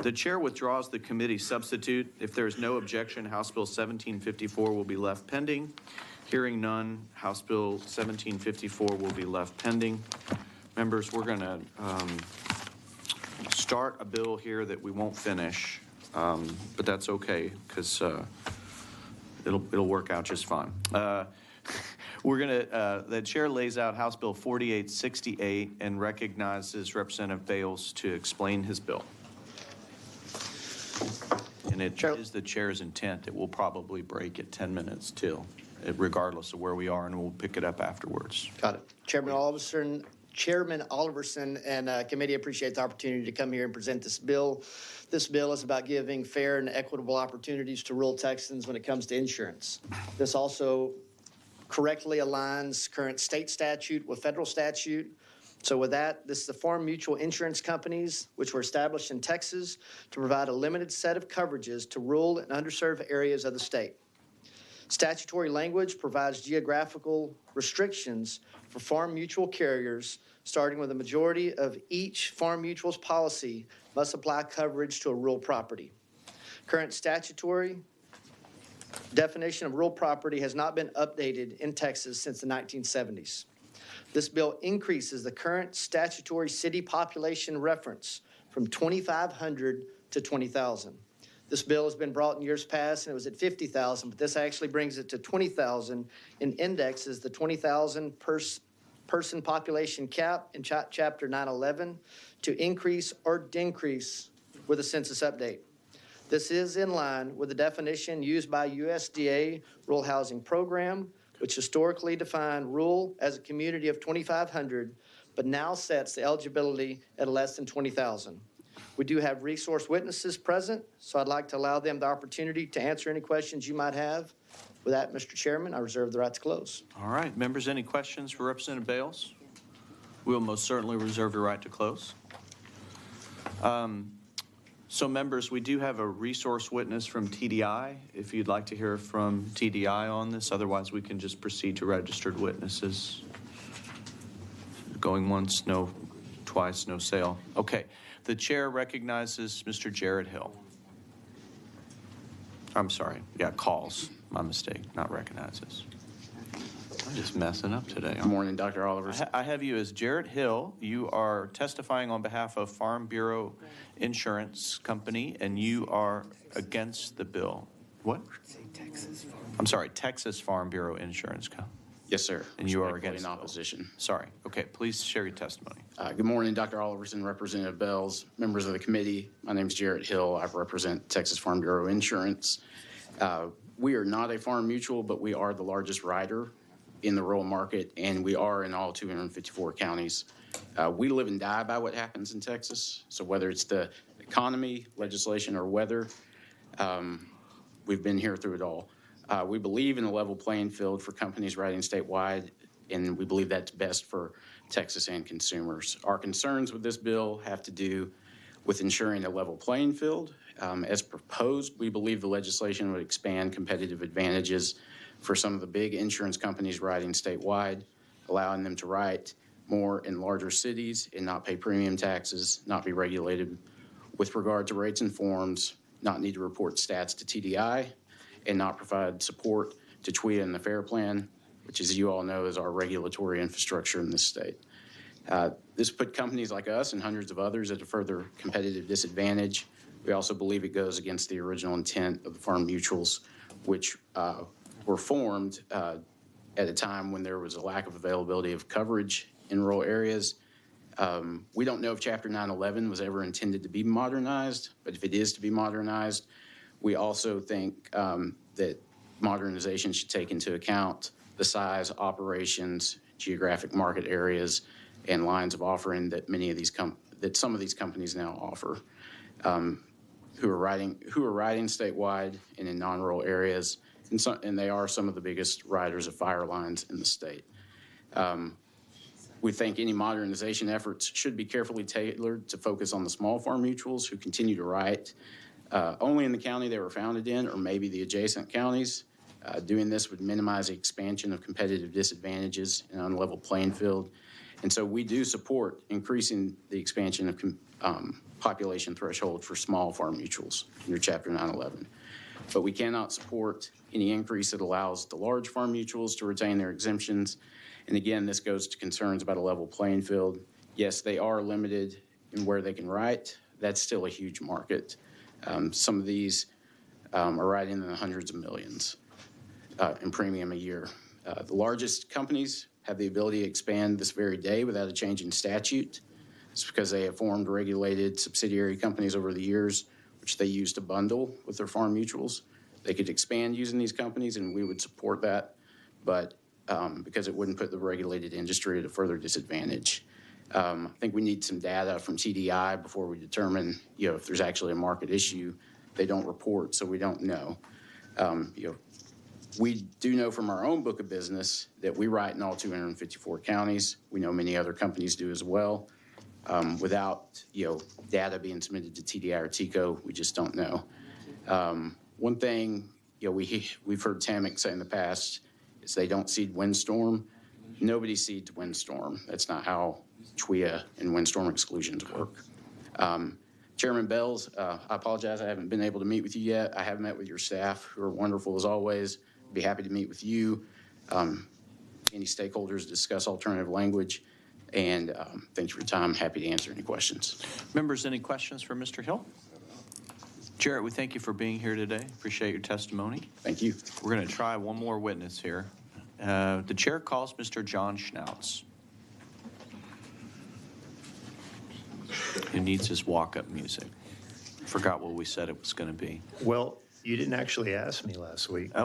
The chair withdraws the committee substitute. If there is no objection, House Bill 1754 will be left pending. Hearing none, House Bill 1754 will be left pending. Members, we're going to start a bill here that we won't finish, but that's okay because it'll work out just fine. We're going to, the chair lays out House Bill 4868 and recognizes Representative Bales to explain his bill. And it is the chair's intent that we'll probably break at 10 minutes till, regardless of where we are, and we'll pick it up afterwards. Got it. Chairman Oliverson and committee appreciate the opportunity to come here and present this bill. This bill is about giving fair and equitable opportunities to rural Texans when it comes to insurance. This also correctly aligns current state statute with federal statute. So with that, this is the Farm Mutual Insurance Companies, which were established in Texas to provide a limited set of coverages to rural and underserved areas of the state. Statutory language provides geographical restrictions for farm mutual carriers, starting with a majority of each Farm Mutual's policy must apply coverage to a rural property. Current statutory definition of rural property has not been updated in Texas since the 1970s. This bill increases the current statutory city population reference from 2,500 to 20,000. This bill has been brought in years past and it was at 50,000, but this actually brings it to 20,000 and indexes the 20,000 person population cap in Chapter 911 to increase or decrease with a census update. This is in line with the definition used by USDA Rural Housing Program, which historically defined rural as a community of 2,500, but now sets the eligibility at less than 20,000. We do have resource witnesses present, so I'd like to allow them the opportunity to answer any questions you might have. With that, Mr. Chairman, I reserve the right to close. All right, members, any questions for Representative Bales? We'll most certainly reserve your right to close. So members, we do have a resource witness from TDI, if you'd like to hear from TDI on this. Otherwise, we can just proceed to registered witnesses. Going once, no, twice, no sale. Okay, the chair recognizes Mr. Jared Hill. I'm sorry, yeah, calls, my mistake, not recognizes. I'm just messing up today. Good morning, Dr. Oliver. I have you as Jared Hill. You are testifying on behalf of Farm Bureau Insurance Company, and you are against the bill. What? I'm sorry, Texas Farm Bureau Insurance Company. Yes, sir. And you are against in opposition. Sorry. Okay, please share your testimony. Good morning, Dr. Oliverson, Representative Bales, members of the committee. My name is Jared Hill. I represent Texas Farm Bureau Insurance. We are not a farm mutual, but we are the largest rider in the rural market, and we are in all 254 counties. We live and die by what happens in Texas. So whether it's the economy, legislation, or weather, we've been here through it all. We believe in a level playing field for companies riding statewide, and we believe that's best for Texas and consumers. Our concerns with this bill have to do with ensuring a level playing field. As proposed, we believe the legislation would expand competitive advantages for some of the big insurance companies riding statewide, allowing them to write more in larger cities and not pay premium taxes, not be regulated with regard to rates and forms, not need to report stats to TDI, and not provide support to TWIA and the FAIR Plan, which, as you all know, is our regulatory infrastructure in this state. This put companies like us and hundreds of others at a further competitive disadvantage. We also believe it goes against the original intent of the farm mutuals, which were formed at a time when there was a lack of availability of coverage in rural areas. We don't know if Chapter 911 was ever intended to be modernized, but if it is to be modernized, we also think that modernization should take into account the size, operations, geographic market areas, and lines of offering that that some of these companies now offer, who are riding statewide and in non-rural areas, and they are some of the biggest riders of fire lines in the state. We think any modernization efforts should be carefully tailored to focus on the small farm mutuals who continue to write only in the county they were founded in, or maybe the adjacent counties. Doing this would minimize the expansion of competitive disadvantages and unlevel playing field. And so we do support increasing the expansion of population threshold for small farm mutuals under Chapter 911. But we cannot support any increase that allows the large farm mutuals to retain their exemptions. And again, this goes to concerns about a level playing field yes, they are limited in where they can write. That's still a huge market. Some of these are writing in the hundreds of millions in premium a year. The largest companies have the ability to expand this very day without a change in statute. It's because they have formed regulated subsidiary companies over the years, which they use to bundle with their farm mutuals. They could expand using these companies, and we would support that, but because it wouldn't put the regulated industry at a further disadvantage. I think we need some data from TDI before we determine, if there's actually a market issue. They don't report, so we don't know. We do know from our own book of business that we write in all 254 counties. We know many other companies do as well. Without, data being submitted to TDI or TICO, we just don't know. One thing, we've heard TAMIC say in the past is they don't seed windstorm. Nobody seeds windstorm. That's not how TWIA and windstorm exclusions work. Chairman Bells, I apologize I haven't been able to meet with you yet. I have met with your staff, who are wonderful as always. Be happy to meet with you, any stakeholders, discuss alternative language, and thanks for your time. Happy to answer any questions. Members, any questions for Mr. Hill? Jarrett, we thank you for being here today. Appreciate your testimony. Thank you. We're going to try one more witness here. The chair calls Mr. John Schnauz. He needs his walk-up music. Forgot what we said it was going to be. Well, you didn't actually ask me last week. I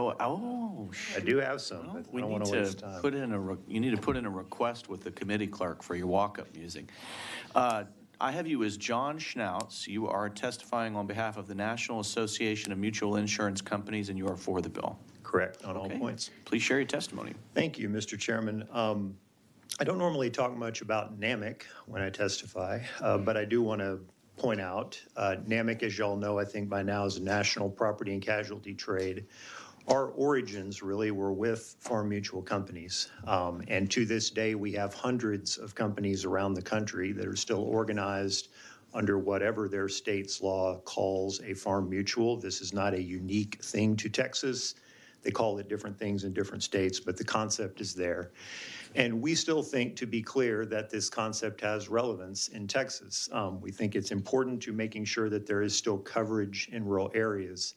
do have some, but I don't want to waste time. You need to put in a request with the committee clerk for your walk-up music. I have you as John Schnauz. You are testifying on behalf of the National Association of Mutual Insurance Companies, and you are for the bill. Correct, on all points. Please share your testimony. Thank you, Mr. Chairman. I don't normally talk much about NAMIC when I testify, but I do want to point out, NAMIC, as y'all know, I think by now is a national property and casualty trade. Our origins really were with farm mutual companies. And to this day, we have hundreds of companies around the country that are still organized under whatever their state's law calls a farm mutual. This is not a unique thing to Texas. They call it different things in different states, but the concept is there. And we still think, to be clear, that this concept has relevance in Texas. We think it's important to making sure that there is still coverage in rural areas.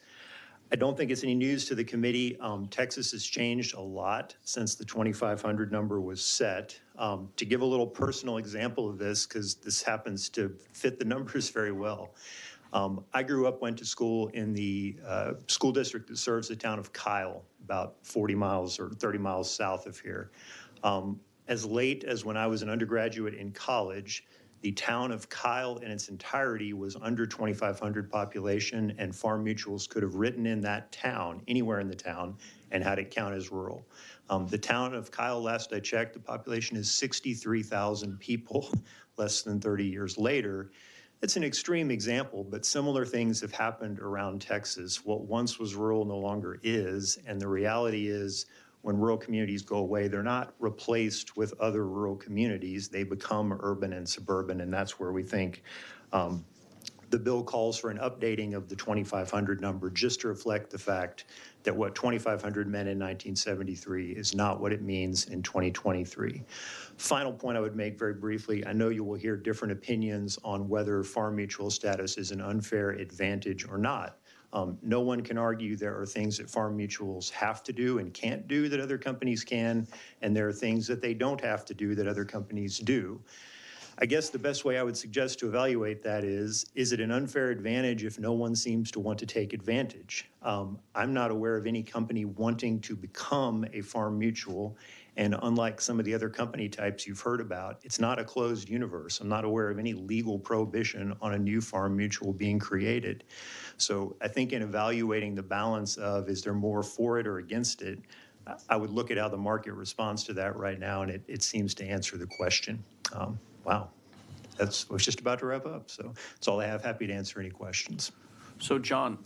I don't think it's any news to the committee. Texas has changed a lot since the 2,500 number was set. To give a little personal example of this, because this happens to fit the numbers very well. I grew up, went to school in the school district that serves the town of Kyle, about 40 miles or 30 miles south of here. As late as when I was an undergraduate in college, the town of Kyle in its entirety was under 2,500 population, and farm mutuals could have written in that town, anywhere in the town, and had it count as rural. The town of Kyle, last I checked, the population is 63,000 people less than 30 years later. It's an extreme example, but similar things have happened around Texas. What once was rural no longer is, and the reality is when rural communities go away, they're not replaced with other rural communities. They become urban and suburban, and that's where we think the bill calls for an updating of the 2,500 number just to reflect the fact that what 2,500 meant in 1973 is not what it means in 2023. Final point I would make very briefly, I know you will hear different opinions on whether farm mutual status is an unfair advantage or not. No one can argue there are things that farm mutuals have to do and can't do that other companies can, and there are things that they don't have to do that other companies do. I guess the best way I would suggest to evaluate that is it an unfair advantage if no one seems to want to take advantage? I'm not aware of any company wanting to become a farm mutual, and unlike some of the other company types you've heard about, it's not a closed universe. I'm not aware of any legal prohibition on a new farm mutual being created. So I think in evaluating the balance of is there more for it or against it, I would look at how the market responds to that right now, and it seems to answer the question. Wow. I was just about to wrap up, so that's all I have. Happy to answer any questions. So, John,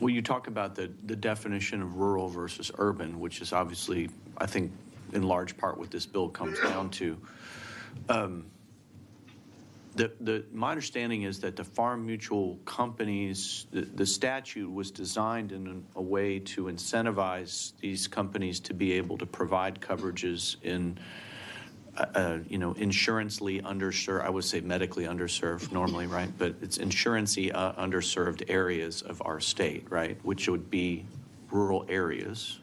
well, you talk about the definition of rural versus urban, which is obviously, I think, in large part what this bill comes down to. My understanding is that the farm mutual companies, the statute was designed in a way to incentivize these companies to be able to provide coverages in, insurance-ly underserved, I would say medically underserved normally, right? But it's insurance-y underserved areas of our state, right? Which would be rural areas.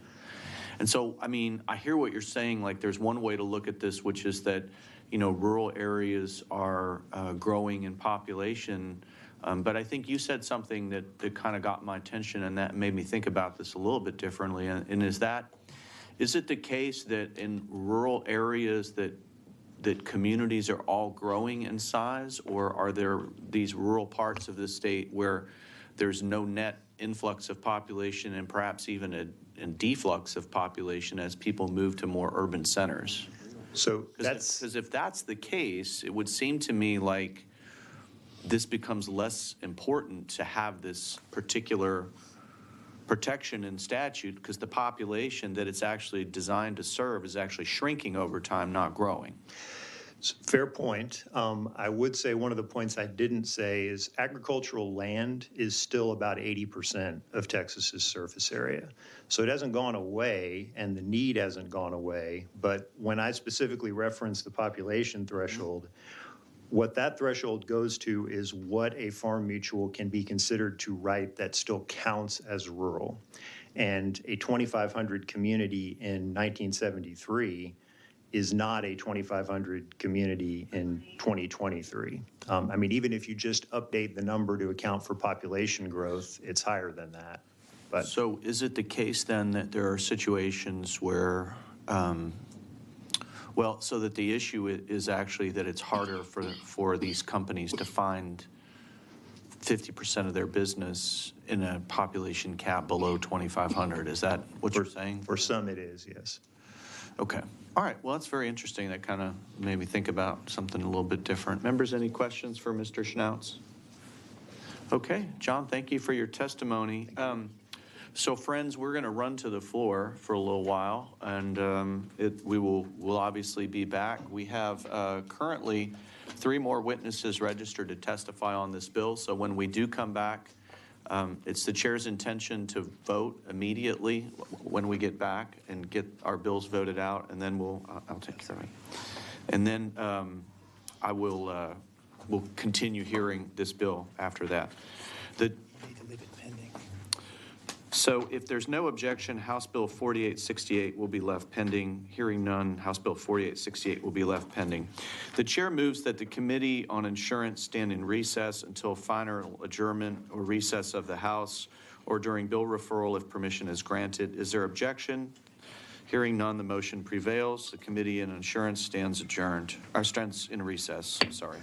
And so, I mean, I hear what you're saying, like there's one way to look at this, which is that, rural areas are growing in population. But I think you said something that kind of got my attention, and that made me think about this a little bit differently. And is it the case that in rural areas that communities are all growing in size, or are there these rural parts of the state where there's no net influx of population and perhaps even a deflux of population as people move to more urban centers? So because if that's the case, it would seem to me like this becomes less important to have this particular protection in statute, because the population that it's actually designed to serve is actually shrinking over time, not growing. Fair point. I would say one of the points I didn't say is agricultural land is still about 80% of Texas's surface area. So it hasn't gone away, and the need hasn't gone away. But when I specifically reference the population threshold, what that threshold goes to is what a farm mutual can be considered to write that still counts as rural. And a 2,500 community in 1973 is not a 2,500 community in 2023. I mean, even if you just update the number to account for population growth, it's higher than that. But so is it the case then that there are situations where, so that the issue is actually that it's harder for these companies to find 50% of their business in a population cap below 2,500? Is that what you're saying? For some it is, yes. Okay. All right. Well, that's very interesting. That kind of made me think about something a little bit different. Members, any questions for Mr. Schnauz? Okay. John, thank you for your testimony. So, friends, we're going to run to the floor for a little while, and we'll obviously be back. We have currently 3 more witnesses registered to testify on this bill. So when we do come back, it's the chair's intention to vote immediately when we get back and get our bills voted out, and then I'll take care of it. And then we'll continue hearing this bill after that. So if there's no objection, House Bill 4868 will be left pending. Hearing none, House Bill 4868 will be left pending. The chair moves that the Committee on Insurance stand in recess until final adjournment or recess of the House, or during bill referral if permission is granted. Is there objection? Hearing none, the motion prevails. The Committee on Insurance stands adjourned, or stands in recess, sorry.